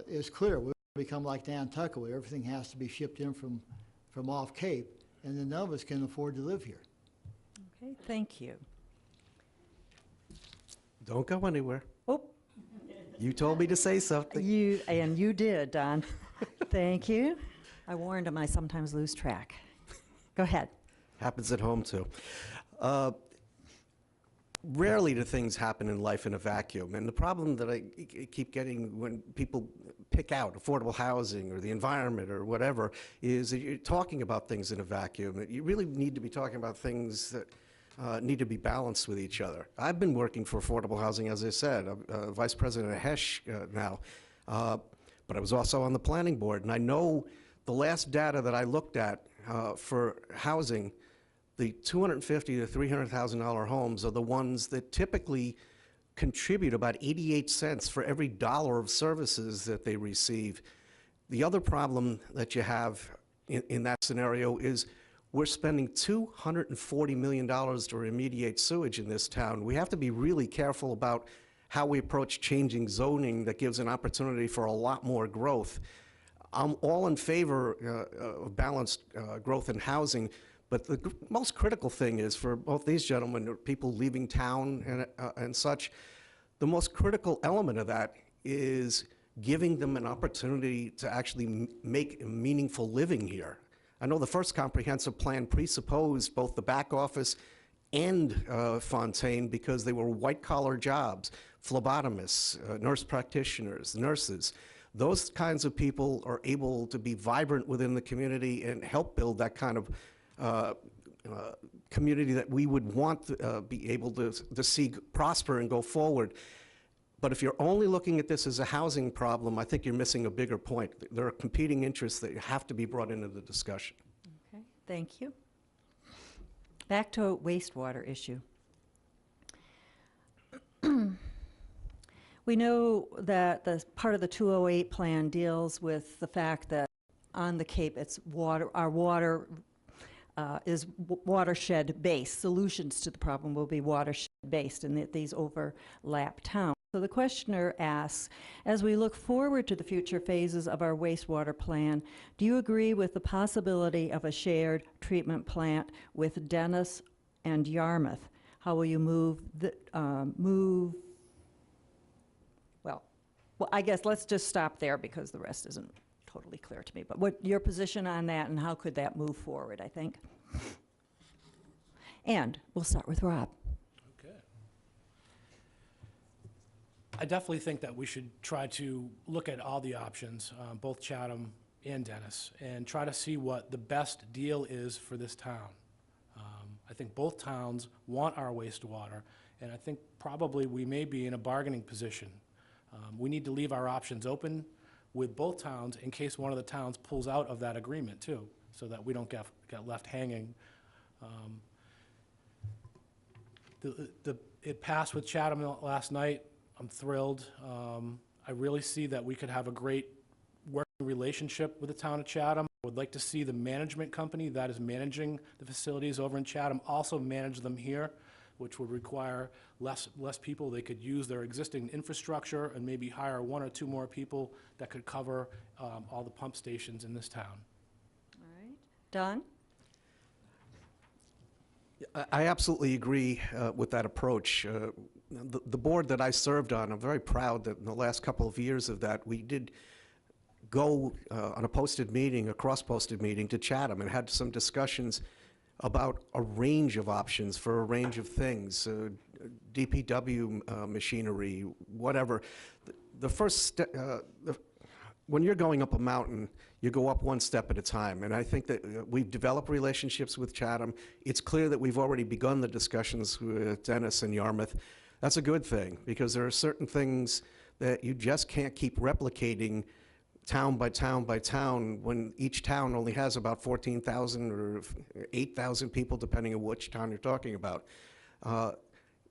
it's clear we'll become like Nantucket, where everything has to be shipped in from off Cape, and then none of us can afford to live here.
Okay, thank you.
Don't go anywhere.
Oh,
You told me to say something.
you did, Don. Thank you. I warned him I sometimes lose track. Go ahead.
Happens at home, too. Rarely do things happen in life in a vacuum. And the problem that I keep getting when people pick out affordable housing or the environment or whatever is that you're talking about things in a vacuum. You really need to be talking about things that need to be balanced with each other. I've been working for affordable housing, as I said. I'm Vice President of HESH now, but I was also on the planning board, and I know the last data that I looked at for housing, the $250,000 to $300,000 homes are the ones that typically contribute about 88 cents for every dollar of services that they receive. The other problem that you have in that scenario is we're spending $240 million to remediate sewage in this town. We have to be really careful about how we approach changing zoning that gives an opportunity for a lot more growth. I'm all in favor of balanced growth in housing, but the most critical thing is for both these gentlemen, or people leaving town and such, the most critical element of that is giving them an opportunity to actually make a meaningful living here. I know the first comprehensive plan presupposed both the back office and Fontaine because they were white-collar jobs, phlebotomists, nurse practitioners, nurses. Those kinds of people are able to be vibrant within the community and help build that kind of community that we would want to be able to see prosper and go forward. But if you're only looking at this as a housing problem, I think you're missing a bigger point. There are competing interests that have to be brought into the discussion.
Okay, thank you. Back to a wastewater issue. We know that the part of the 208 plan deals with the fact that on the Cape, it's water, our water is watershed-based. Solutions to the problem will be watershed-based, and that these overlap towns. So the questioner asks, as we look forward to the future phases of our wastewater plan, do you agree with the possibility of a shared treatment plant with Dennis and Yarmouth? How will you well, I guess let's just stop there because the rest isn't totally clear to me. But what your position on that and how could that move forward, I think? And we'll start with Rob.
Okay. I definitely think that we should try to look at all the options, both Chatham and Dennis, and try to see what the best deal is for this town. I think both towns want our wastewater, and I think probably we may be in a bargaining position. We need to leave our options open with both towns in case one of the towns pulls out of that agreement too, so that we don't get left hanging. It passed with Chatham last night. I'm thrilled. I really see that we could have a great working relationship with the town of Chatham. I would like to see the management company that is managing the facilities over in Chatham also manage them here, which would require less people. They could use their existing infrastructure and maybe hire 1 or 2 more people that could cover all the pump stations in this town.
All right. Don?
I absolutely agree with that approach. The board that I served on, I'm very proud that in the last couple of years of that, we did go on a posted meeting, a cross-posted meeting to Chatham and had some discussions about a range of options for a range of things, DPW machinery, whatever. The first step, when you're going up a mountain, you go up one step at a time. And I think that we've developed relationships with Chatham. It's clear that we've already begun the discussions with Dennis and Yarmouth. That's a good thing, because there are certain things that you just can't keep replicating town by town by town when each town only has about 14,000 or 8,000 people, depending on which town you're talking about.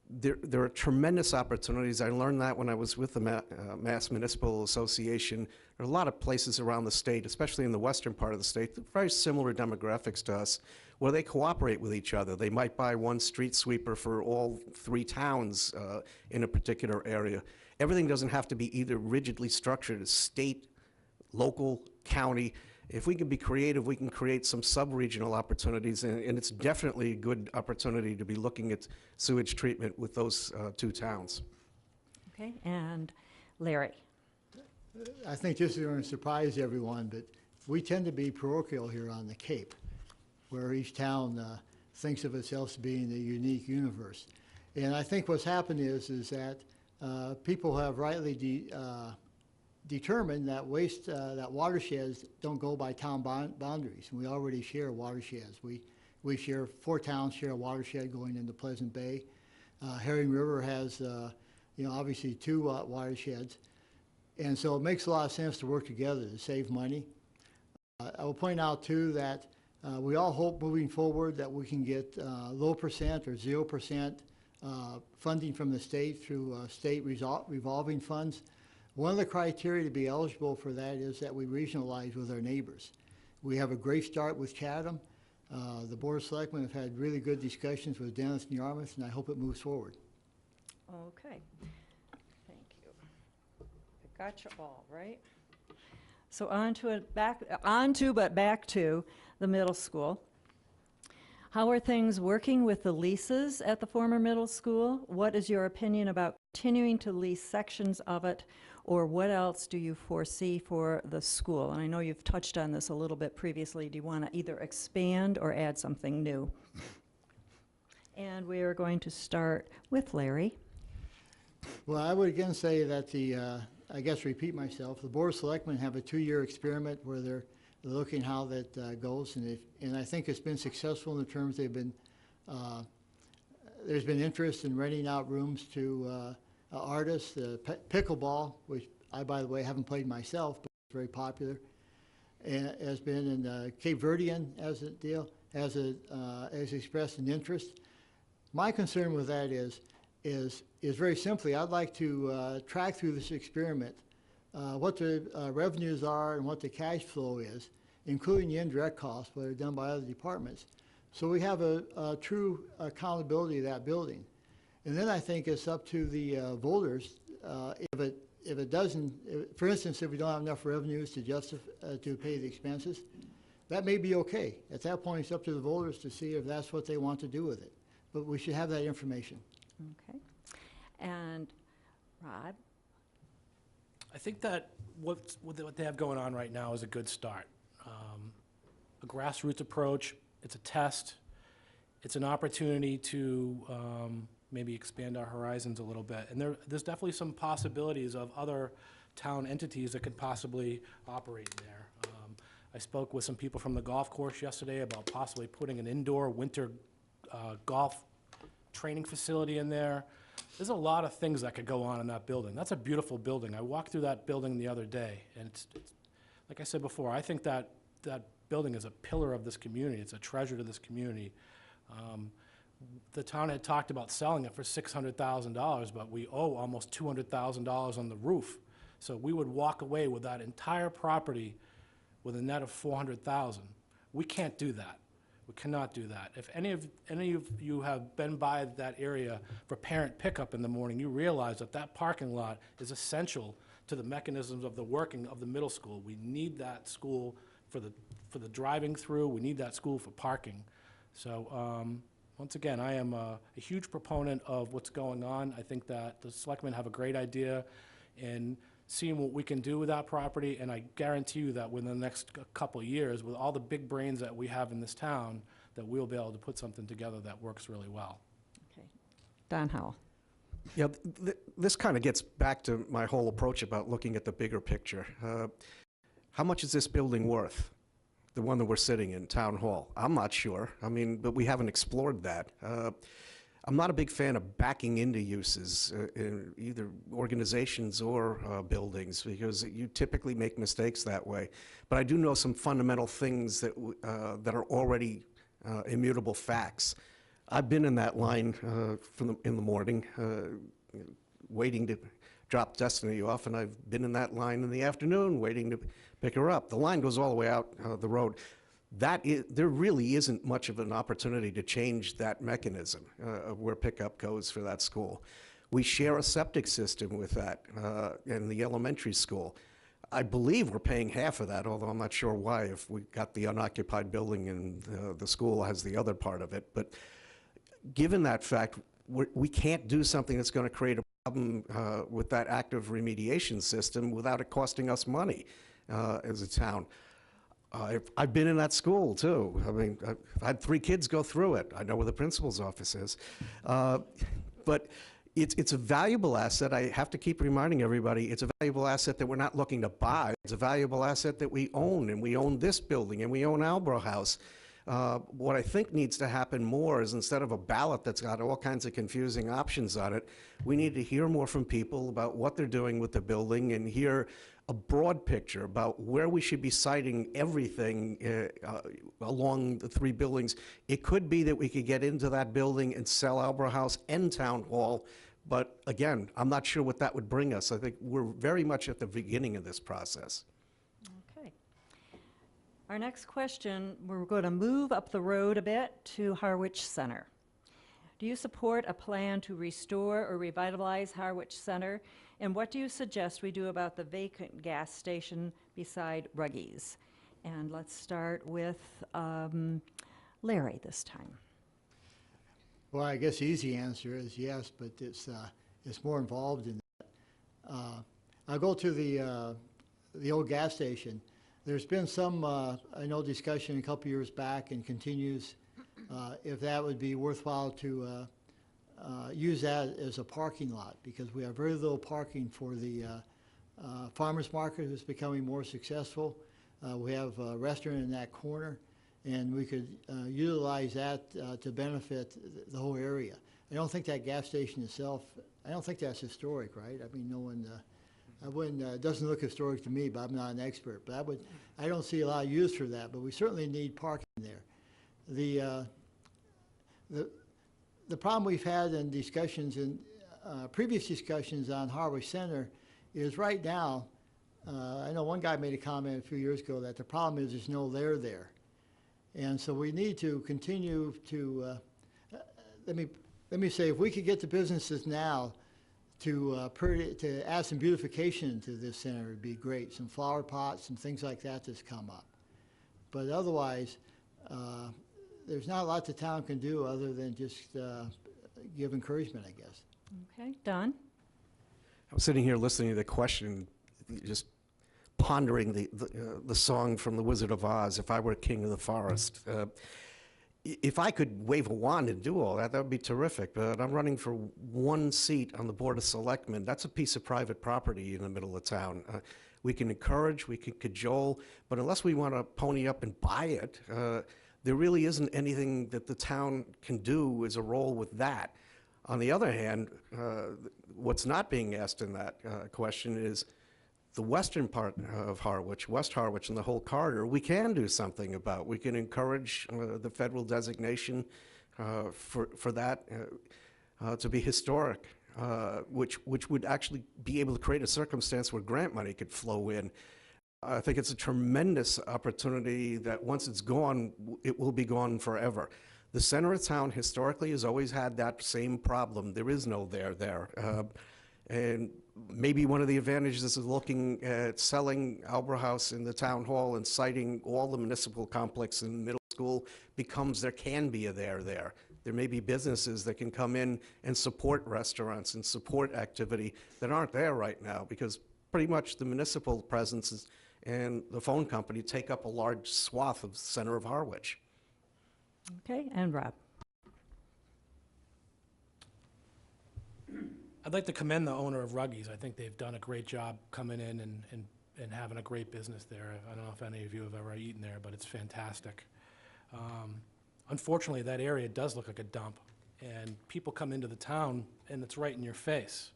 There are tremendous opportunities. I learned that when I was with the Mass Municipal Association. There are a lot of places around the state, especially in the western part of the state, very similar demographics to us, where they cooperate with each other. They might buy one street sweeper for all 3 towns in a particular area. Everything doesn't have to be either rigidly structured as state, local, county. If we can be creative, we can create some sub-regional opportunities, and it's definitely a good opportunity to be looking at sewage treatment with those 2 towns.
Okay, and Larry?
I think this is going to surprise everyone, but we tend to be parochial here on the Cape, where each town thinks of itself as being a unique universe. And I think what's happened is that people have rightly determined that that watersheds don't go by town boundaries. And we already share watersheds. We share, 4 towns share a watershed going into Pleasant Bay. Herring River has, obviously 2 watersheds. And so it makes a lot of sense to work together to save money. I will point out too that we all hope moving forward that we can get low percent or 0% funding from the state through state revolving funds. One of the criteria to be eligible for that is that we regionalize with our neighbors. We have a great start with Chatham. The Board of Selectmen have had really good discussions with Dennis and Yarmouth, and I hope it moves forward.
Okay, thank you. I got you all, right? So back to the middle school. How are things working with the leases at the former middle school? What is your opinion about continuing to lease sections of it, or what else do you foresee for the school? And I know you've touched on this a little bit previously. Do you want to either expand or add something new? And we are going to start with Larry.
Well, I would again say that the I guess, repeat myself. The Board of Selectmen have a 2-year experiment where they're looking how that goes, and I think it's been successful in the terms they've been. There's been interest in renting out rooms to artists. Pickleball, which I, by the way, haven't played myself, but it's very popular, and has been in Cape Verdean as a deal, has expressed an interest. My concern with that is very simply, I'd like to track through this experiment what the revenues are and what the cash flow is, including the indirect costs that are done by other departments. So we have a true accountability of that building. And then I think it's up to the voters, if it doesn't, for instance, if we don't have enough revenues to justify, to pay the expenses, that may be okay. At that point, it's up to the voters to see if that's what they want to do with it. But we should have that information.
Okay. And Rod?
I think that what they have going on right now is a good start. A grassroots approach, it's a test, it's an opportunity to maybe expand our horizons a little bit. And there's definitely some possibilities of other town entities that could possibly operate there. I spoke with some people from the golf course yesterday about possibly putting an indoor winter golf training facility in there. There's a lot of things that could go on in that building. That's a beautiful building. I walked through that building the other day, and it's like I said before, I think that building is a pillar of this community. It's a treasure to this community. The town had talked about selling it for $600,000, but we owe almost $200,000 on the roof. So we would walk away with that entire property with a net of $400,000. We can't do that. We cannot do that. If any of you have been by that area for parent pickup in the morning, you realize that that parking lot is essential to the mechanisms of the working of the middle school. We need that school for the driving through. We need that school for parking. So once again, I am a huge proponent of what's going on. I think that the selectmen have a great idea in seeing what we can do with that property, and I guarantee you that within the next couple of years, with all the big brains that we have in this town, that we'll be able to put something together that works really well.
Okay. Don Howell.
Yeah, this kind of gets back to my whole approach about looking at the bigger picture. How much is this building worth? The one that we're sitting in, Town Hall. I'm not sure. I mean, but we haven't explored that. I'm not a big fan of backing into uses in either organizations or buildings, because you typically make mistakes that way. But I do know some fundamental things that that are already immutable facts. I've been in that line in the morning, waiting to drop Destiny off, and I've been in that line in the afternoon, waiting to pick her up. The line goes all the way out the road. There really isn't much of an opportunity to change that mechanism of where pickup goes for that school. We share a septic system with that in the elementary school. I believe we're paying half of that, although I'm not sure why, if we got the unoccupied building and the school has the other part of it. But given that fact, we can't do something that's going to create a problem with that active remediation system without it costing us money as a town. I've been in that school too. I mean, I've had 3 kids go through it. I know where the principal's office is. But it's a valuable asset. I have to keep reminding everybody, it's a valuable asset that we're not looking to buy. It's a valuable asset that we own, and we own this building, and we own Albro House. What I think needs to happen more is, instead of a ballot that's got all kinds of confusing options on it, we need to hear more from people about what they're doing with the building, and hear a broad picture about where we should be siting everything along the 3 buildings. It could be that we could get into that building and sell Albro House and Town Hall, but again, I'm not sure what that would bring us. I think we're very much at the beginning of this process.
Okay. Our next question, we're going to move up the road a bit to Harwich Center. Do you support a plan to restore or revitalize Harwich Center? And what do you suggest we do about the vacant gas station beside Ruggies? And let's start with Larry this time.
Well, I guess the easy answer is yes, but it's more involved in that. I'll go to the old gas station. There's been some, I know, discussion a couple years back, and continues, if that would be worthwhile to use that as a parking lot, because we have very little parking for the farmers market is becoming more successful. We have a restaurant in that corner, and we could utilize that to benefit the whole area. I don't think that gas station itself, I don't think that's historic, right? I mean, no one, I wouldn't, it doesn't look historic to me, but I'm not an expert. But I don't see a lot of use for that, but we certainly need parking there. The problem we've had in discussions, in previous discussions on Harwich Center is right now, I know one guy made a comment a few years ago that the problem is there's no there there. And so we need to continue to, let me say, if we could get the businesses now to add some beautification to this center, it'd be great. Some flower pots, some things like that that's come up. But otherwise, there's not a lot the town can do other than just give encouragement, I guess.
Okay, Don?
I was sitting here listening to the question, just pondering the song from The Wizard of Oz, If I Were King of the Forest. If I could wave a wand and do all that, that would be terrific. But I'm running for one seat on the Board of Selectmen. That's a piece of private property in the middle of town. We can encourage, we can cajole, but unless we want to pony up and buy it, there really isn't anything that the town can do as a role with that. On the other hand, what's not being asked in that question is the western part of Harwich, West Harwich, and the whole corridor, we can do something about. We can encourage the federal designation for that to be historic, which would actually be able to create a circumstance where grant money could flow in. I think it's a tremendous opportunity that once it's gone, it will be gone forever. The center of town historically has always had that same problem. There is no there. And maybe one of the advantages is looking at selling Albro House in the town hall and citing all the municipal complex in middle school becomes there can be a there. There may be businesses that can come in and support restaurants and support activity that aren't there right now because pretty much the municipal presence and the phone company take up a large swath of the center of Harwich.
Okay, and Rob?
I'd like to commend the owner of Ruggies. I think they've done a great job coming in and having a great business there. I don't know if any of you have ever eaten there, but it's fantastic. Unfortunately, that area does look like a dump, and people come into the town, and it's right in your face.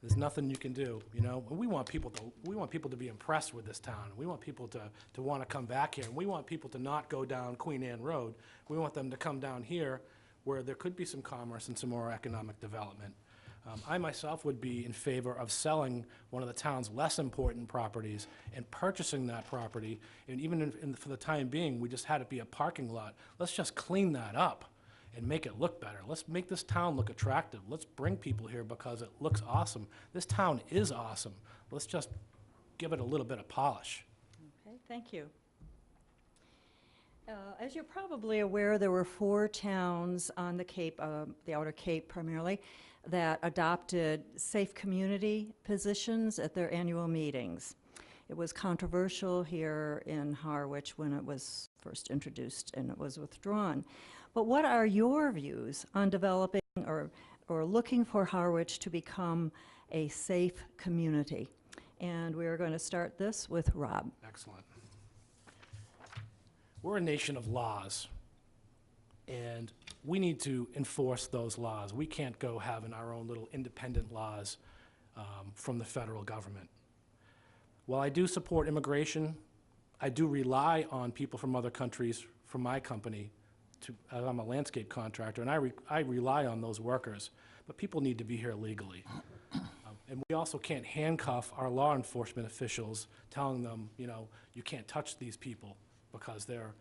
There's nothing you can do, you know. We want people to be impressed with this town. We want people to want to come back here, and we want people to not go down Queen Anne Road. We want them to come down here, where there could be some commerce and some more economic development. I myself would be in favor of selling one of the town's less important properties and purchasing that property, and even for the time being, we just had it be a parking lot. Let's just clean that up and make it look better. Let's make this town look attractive. Let's bring people here because it looks awesome. This town is awesome. Let's just give it a little bit of polish.
Okay, thank you. As you're probably aware, there were 4 towns on the Cape, the Outer Cape primarily, that adopted safe community positions at their annual meetings. It was controversial here in Harwich when it was first introduced and it was withdrawn. But what are your views on developing or looking for Harwich to become a safe community? And we are going to start this with Rob.
Excellent. We're a nation of laws, and we need to enforce those laws. We can't go having our own little independent laws from the federal government. While I do support immigration, I do rely on people from other countries, from my company, I'm a landscape contractor, and I rely on those workers, but people need to be here legally. And we also can't handcuff our law enforcement officials, telling them, you know, you can't touch these people because they're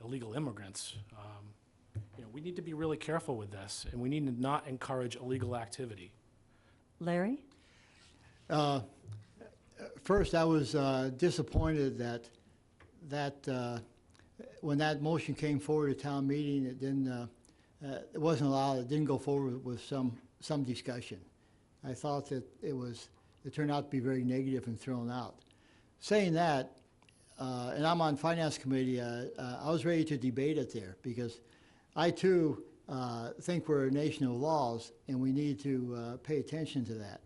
illegal immigrants. You know, we need to be really careful with this, and we need to not encourage illegal activity.
Larry?
First, I was disappointed that when that motion came forward at town meeting, it didn't. It wasn't allowed. It didn't go forward with some discussion. I thought that it turned out to be very negative and thrown out. Saying that, and I'm on Finance Committee, I was ready to debate it there because I too think we're a nation of laws and we need to pay attention to that.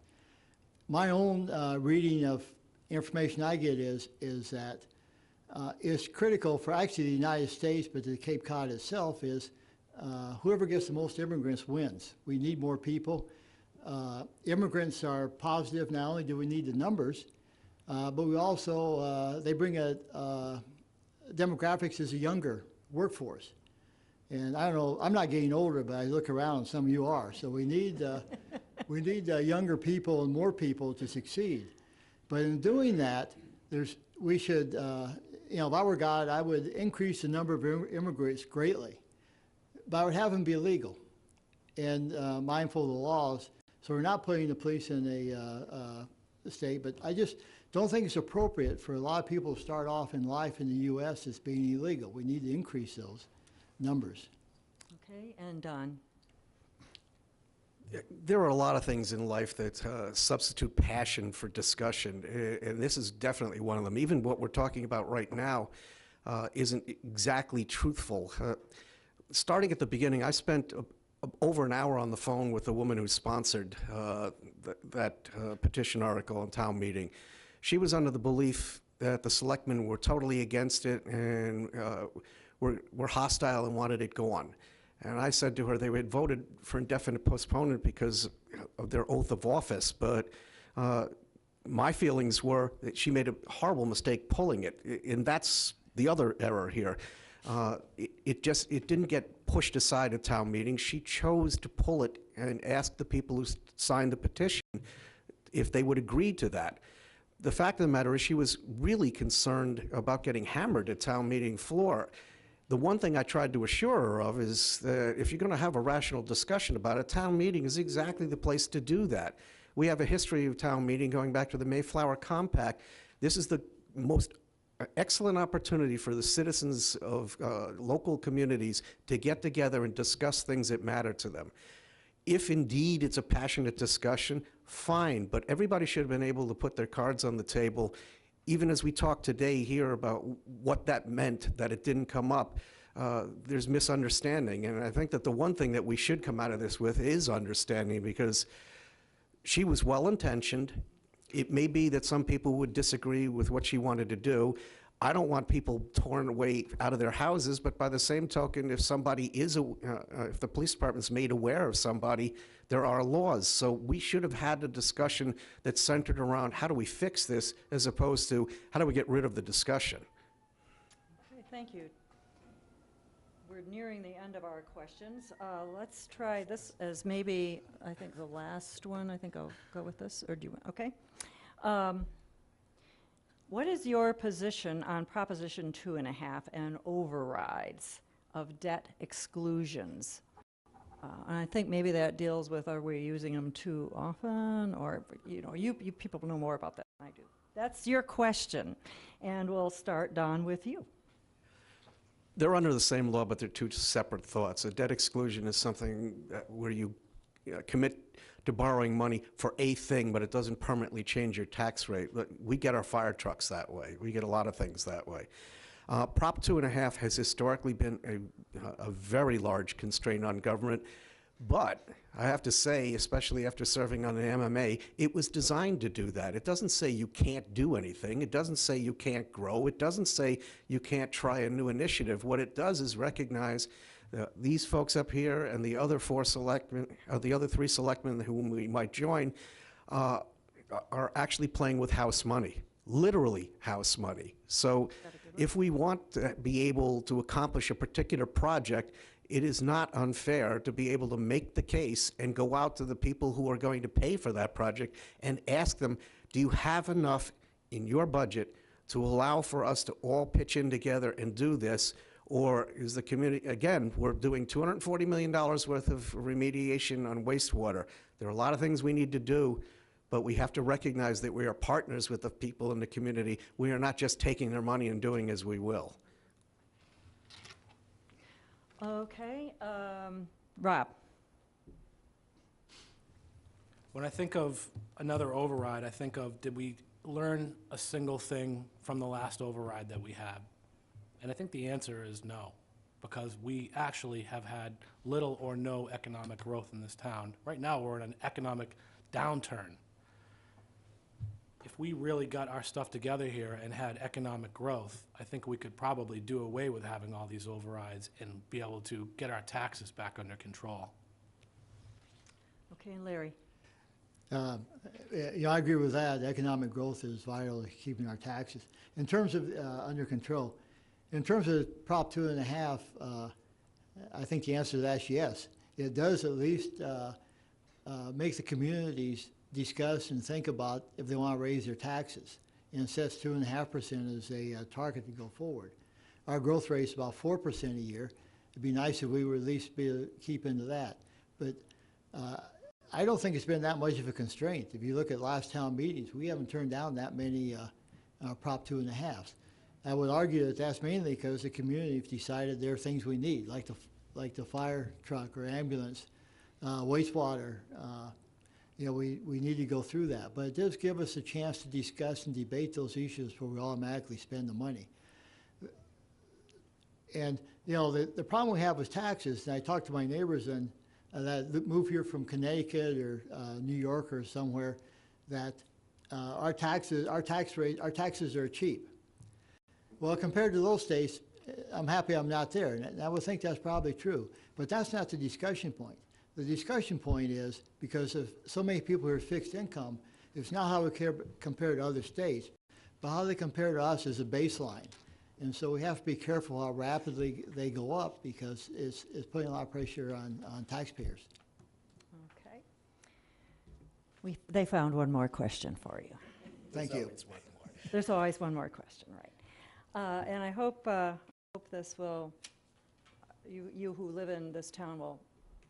My own reading of information I get is that it's critical for actually the United States, but to Cape Cod itself is whoever gets the most immigrants wins. We need more people. Immigrants are positive. Not only do we need the numbers, but we also, they bring demographics as a younger workforce. And I don't know, I'm not getting older, but I look around and some of you are. So we need younger people and more people to succeed. But in doing that, we should, if I were God, I would increase the number of immigrants greatly. But I would have them be legal and mindful of the laws. So we're not putting the police in a state, but I just don't think it's appropriate for a lot of people to start off in life in the U.S. as being illegal. We need to increase those numbers.
Okay, and Don.
There are a lot of things in life that substitute passion for discussion, and this is definitely one of them. Even what we're talking about right now isn't exactly truthful. Starting at the beginning, I spent over an hour on the phone with the woman who sponsored that petition article in town meeting. She was under the belief that the selectmen were totally against it and were hostile and wanted it gone. And I said to her they had voted for indefinite postponement because of their oath of office, but my feelings were that she made a horrible mistake pulling it, and that's the other error here. It didn't get pushed aside at town meeting. She chose to pull it and ask the people who signed the petition if they would agree to that. The fact of the matter is she was really concerned about getting hammered at town meeting floor. The one thing I tried to assure her of is that if you're going to have a rational discussion about it, town meeting is exactly the place to do that. We have a history of town meeting going back to the Mayflower Compact. This is the most excellent opportunity for the citizens of local communities to get together and discuss things that matter to them. If indeed it's a passionate discussion, fine, but everybody should have been able to put their cards on the table. Even as we talk today here about what that meant, that it didn't come up, there's misunderstanding. And I think that the one thing that we should come out of this with is understanding, because she was well-intentioned. It may be that some people would disagree with what she wanted to do. I don't want people torn away out of their houses, but by the same token, if somebody is, if the police department's made aware of somebody, there are laws. So we should have had a discussion that's centered around how do we fix this, as opposed to how do we get rid of the discussion.
Okay, thank you. We're nearing the end of our questions. Let's try this as maybe, I think, the last one. I think I'll go with this, or do you want, okay. What is your position on Proposition 2.5 and overrides of debt exclusions? And I think maybe that deals with, are we using them too often? Or, you people know more about that than I do. That's your question. And we'll start, Don, with you.
They're under the same law, but they're two separate thoughts. A debt exclusion is something where you commit to borrowing money for a thing, but it doesn't permanently change your tax rate. We get our fire trucks that way. We get a lot of things that way. Prop 2.5 has historically been a very large constraint on government, but I have to say, especially after serving on the MMA, it was designed to do that. It doesn't say you can't do anything. It doesn't say you can't grow. It doesn't say you can't try a new initiative. What it does is recognize these folks up here and the other four selectmen, the other three selectmen whom we might join, are actually playing with house money, literally house money. So if we want to be able to accomplish a particular project, it is not unfair to be able to make the case and go out to the people who are going to pay for that project and ask them, do you have enough in your budget to allow for us to all pitch in together and do this? Or is the community, again, we're doing $240 million worth of remediation on wastewater. There are a lot of things we need to do, but we have to recognize that we are partners with the people in the community. We are not just taking their money and doing as we will.
Okay, Rob.
When I think of another override, I think of, did we learn a single thing from the last override that we had? And I think the answer is no, because we actually have had little or no economic growth in this town. Right now, we're in an economic downturn. if we really got our stuff together here and had economic growth, I think we could probably do away with having all these overrides and be able to get our taxes back under control.
Okay, Larry?
Yeah, I agree with that. Economic growth is vital to keeping our taxes. In terms of under control, in terms of Prop 2.5, I think the answer to that is yes. It does at least make the communities discuss and think about if they want to raise their taxes, and sets 2.5% as a target to go forward. Our growth rate is about 4% a year. It'd be nice if we would at least be able to keep into that. But I don't think it's been that much of a constraint. If you look at last town meetings, we haven't turned down that many Prop 2.5s. I would argue that that's mainly because the community have decided there are things we need, like the fire truck or ambulance, wastewater. You know, we need to go through that. But it does give us a chance to discuss and debate those issues before we automatically spend the money. And, you know, the problem we have with taxes, and I talked to my neighbors and that move here from Connecticut or New York or somewhere, that our taxes are cheap. Well, compared to those states, I'm happy I'm not there, and I would think that's probably true. But that's not the discussion point. The discussion point is, because of so many people who are fixed income, it's not how we compare to other states, but how they compare to us as a baseline. And so we have to be careful how rapidly they go up, because it's putting a lot of pressure on taxpayers.
Okay. They found one more question for you.
Thank you.
There's always one more question, right? And I hope this will, you who live in this town will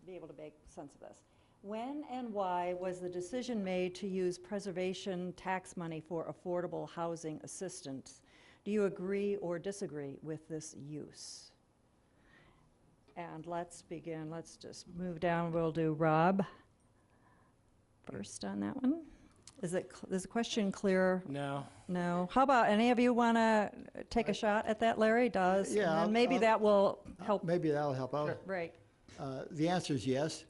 be able to make sense of this. When and why was the decision made to use preservation tax money for affordable housing assistance? Do you agree or disagree with this use? And let's begin. Let's just move down. We'll do Rob first on that one. Is the question clear?
No.
No. How about any of you want to take a shot at that? Larry does.
Yeah,
And maybe that will help.
Maybe that'll help out.
Right.
The answer is yes.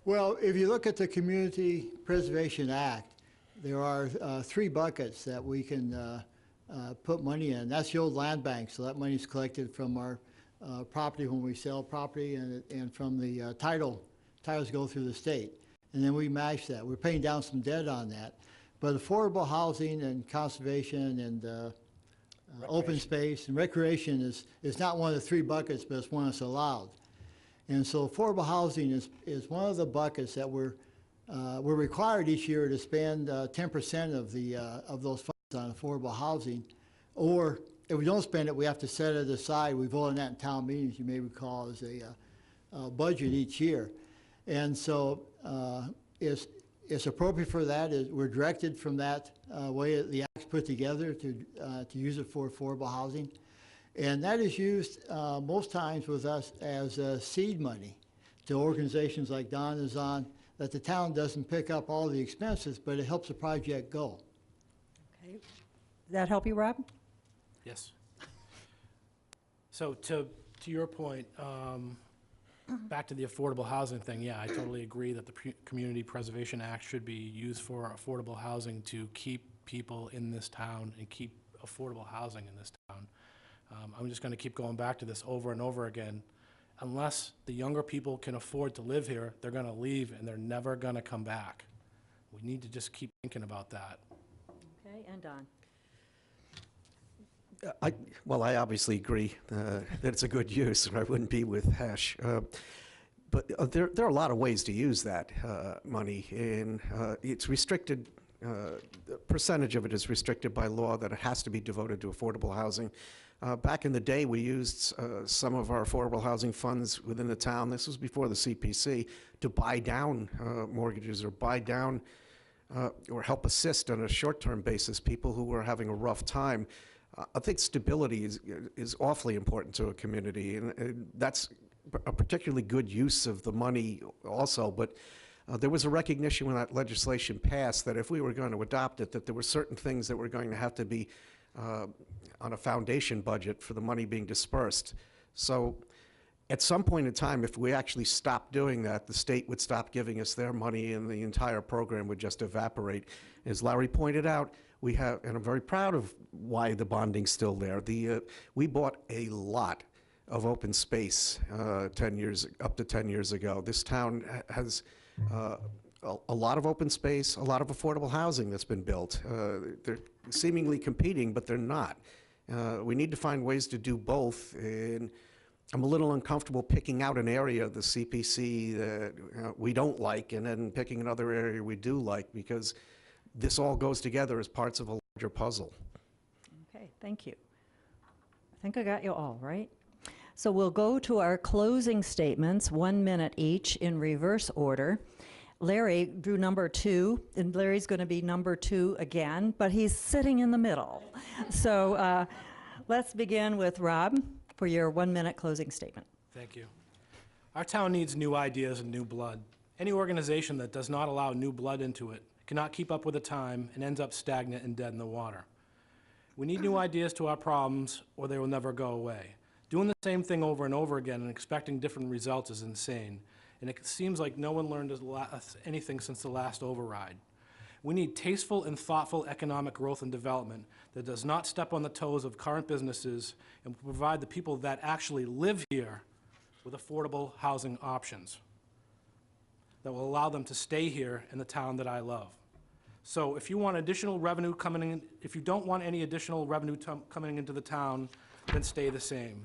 Well, if you look at the Community Preservation Act, there are 3 buckets that we can put money in. That's the old land bank, so that money is collected from our property when we sell property, and from the titles go through the state. And then we match that. We're paying down some debt on that. But affordable housing and conservation and open space and recreation is not one of the 3 buckets, but it's one that's allowed. And so affordable housing is one of the buckets that we're required each year to spend 10% of those funds on affordable housing. Or if we don't spend it, we have to set it aside. We vote on that in town meetings, you may recall, as a budget each year. And so it's appropriate for that. We're directed from that way the Act's put together to use it for affordable housing. And that is used most times with us as seed money to organizations like Don is on, that the town doesn't pick up all the expenses, but it helps the project go.
Okay. Does that help you, Rob?
Yes. So to your point, back to the affordable housing thing, yeah, I totally agree that the Community Preservation Act should be used for affordable housing to keep people in this town and keep affordable housing in this town. I'm just going to keep going back to this over and over again. Unless the younger people can afford to live here, they're going to leave and they're never going to come back. We need to just keep thinking about that.
Okay, and Don.
Well, I obviously agree that it's a good use, or I wouldn't be with Hash. But there are a lot of ways to use that money, and it's restricted. The percentage of it is restricted by law, that it has to be devoted to affordable housing. Back in the day, we used some of our affordable housing funds within the town, this was before the CPC, to buy down mortgages or buy down or help assist on a short-term basis people who were having a rough time. I think stability is awfully important to a community, and that's a particularly good use of the money also. But there was a recognition when that legislation passed that if we were going to adopt it, that there were certain things that were going to have to be on a foundation budget for the money being dispersed. So At some point in time, if we actually stopped doing that, the state would stop giving us their money and the entire program would just evaporate. As Larry pointed out, we have, and I'm very proud of why the bonding's still there. We bought a lot of open space up to 10 years ago. This town has a lot of open space, a lot of affordable housing that's been built. They're seemingly competing, but they're not. We need to find ways to do both, and I'm a little uncomfortable picking out an area of the CPC that we don't like and then picking another area we do like, because this all goes together as parts of a larger puzzle.
Okay, thank you. I think I got you all, right? So we'll go to our closing statements, 1 minute each, in reverse order. Larry drew number 2, and Larry's going to be number 2 again, but he's sitting in the middle. So let's begin with Rob for your 1 minute closing statement.
Thank you. Our town needs new ideas and new blood. Any organization that does not allow new blood into it cannot keep up with the time and ends up stagnant and dead in the water. We need new ideas to our problems, or they will never go away. Doing the same thing over and over again and expecting different results is insane, and it seems like no one learned anything since the last override. We need tasteful and thoughtful economic growth and development that does not step on the toes of current businesses and will provide the people that actually live here with affordable housing options that will allow them to stay here in the town that I love. So if you want additional revenue coming in, if you don't want any additional revenue coming into the town, then stay the same.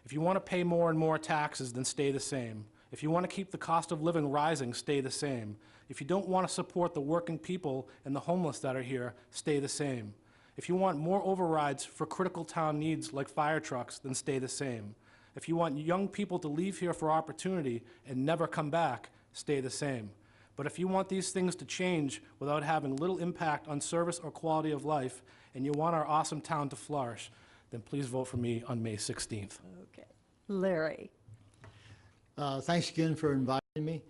If you want to pay more and more taxes, then stay the same. If you want to keep the cost of living rising, stay the same. If you don't want to support the working people and the homeless that are here, stay the same. If you want more overrides for critical town needs like fire trucks, then stay the same. If you want young people to leave here for opportunity and never come back, stay the same. But if you want these things to change without having little impact on service or quality of life, and you want our awesome town to flourish, then please vote for me on May 16th.
Okay. Larry.
Thanks again for inviting me.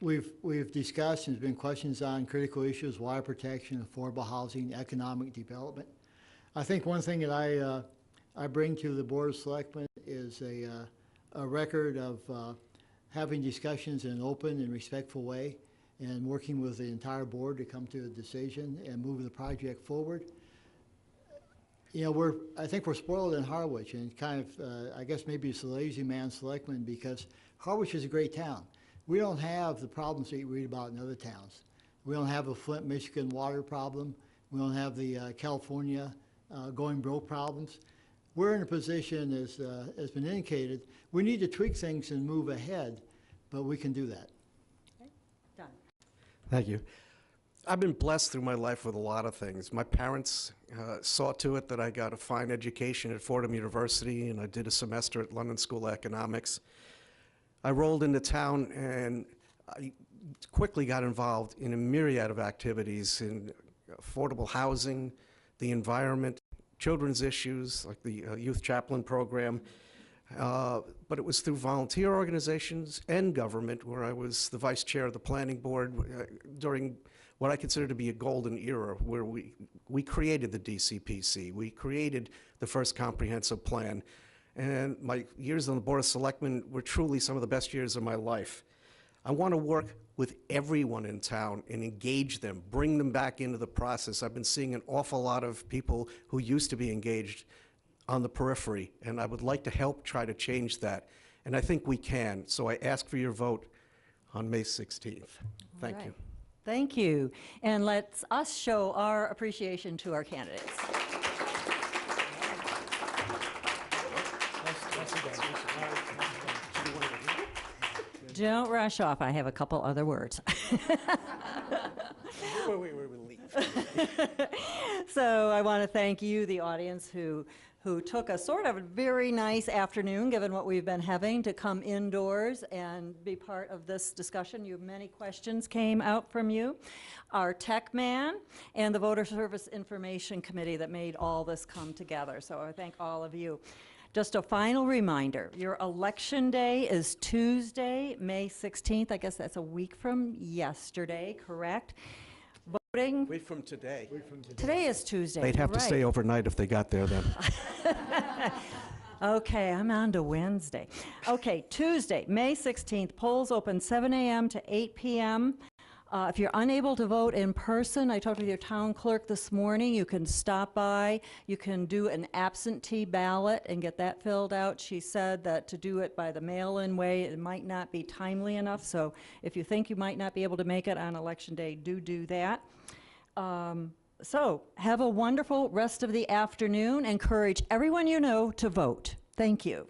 We've discussed, and there's been questions on critical issues, water protection, affordable housing, economic development. I think one thing that I bring to the Board of Selectmen is a record of having discussions in an open and respectful way and working with the entire board to come to a decision and move the project forward. You know, I think we're spoiled in Harwich, and kind of, I guess maybe it's a lazy man selectman, because Harwich is a great town. We don't have the problems that you read about in other towns. We don't have a Flint, Michigan water problem. We don't have the California going broke problems. We're in a position, as has been indicated, we need to tweak things and move ahead, but we can do that.
Okay. Done.
Thank you. I've been blessed through my life with a lot of things. My parents saw to it that I got a fine education at Fordham University, and I did a semester at London School of Economics. I rolled into town, and I quickly got involved in a myriad of activities in affordable housing, the environment, children's issues, like the youth chaplain program. But it was through volunteer organizations and government, where I was the vice chair of the planning board during what I consider to be a golden era, where we created the DCPC. We created the first comprehensive plan. And my years on the Board of Selectmen were truly some of the best years of my life. I want to work with everyone in town and engage them, bring them back into the process. I've been seeing an awful lot of people who used to be engaged on the periphery, and I would like to help try to change that. And I think we can. So I ask for your vote on May 16th. Thank you.
Thank you. And let's us show our appreciation to our candidates. Don't rush off. I have a couple other words. So I want to thank you, the audience, who took a sort of a very nice afternoon, given what we've been having, to come indoors and be part of this discussion. Many questions came out from you. Our tech man and the Voter Service Information Committee that made all this come together. So I thank all of you. Just a final reminder, your election day is Tuesday, May 16th. I guess that's a week from yesterday, correct? Voting.
Wait from today.
Today is Tuesday.
They'd have to stay overnight if they got there then.
Okay, I'm on to Wednesday. Okay, Tuesday, May 16th, polls open 7 a.m. to 8 p.m. If you're unable to vote in person, I talked with your town clerk this morning, you can stop by, you can do an absentee ballot and get that filled out. She said that to do it by the mail-in way, it might not be timely enough, so if you think you might not be able to make it on Election Day, do that. So, have a wonderful rest of the afternoon. Encourage everyone you know to vote. Thank you.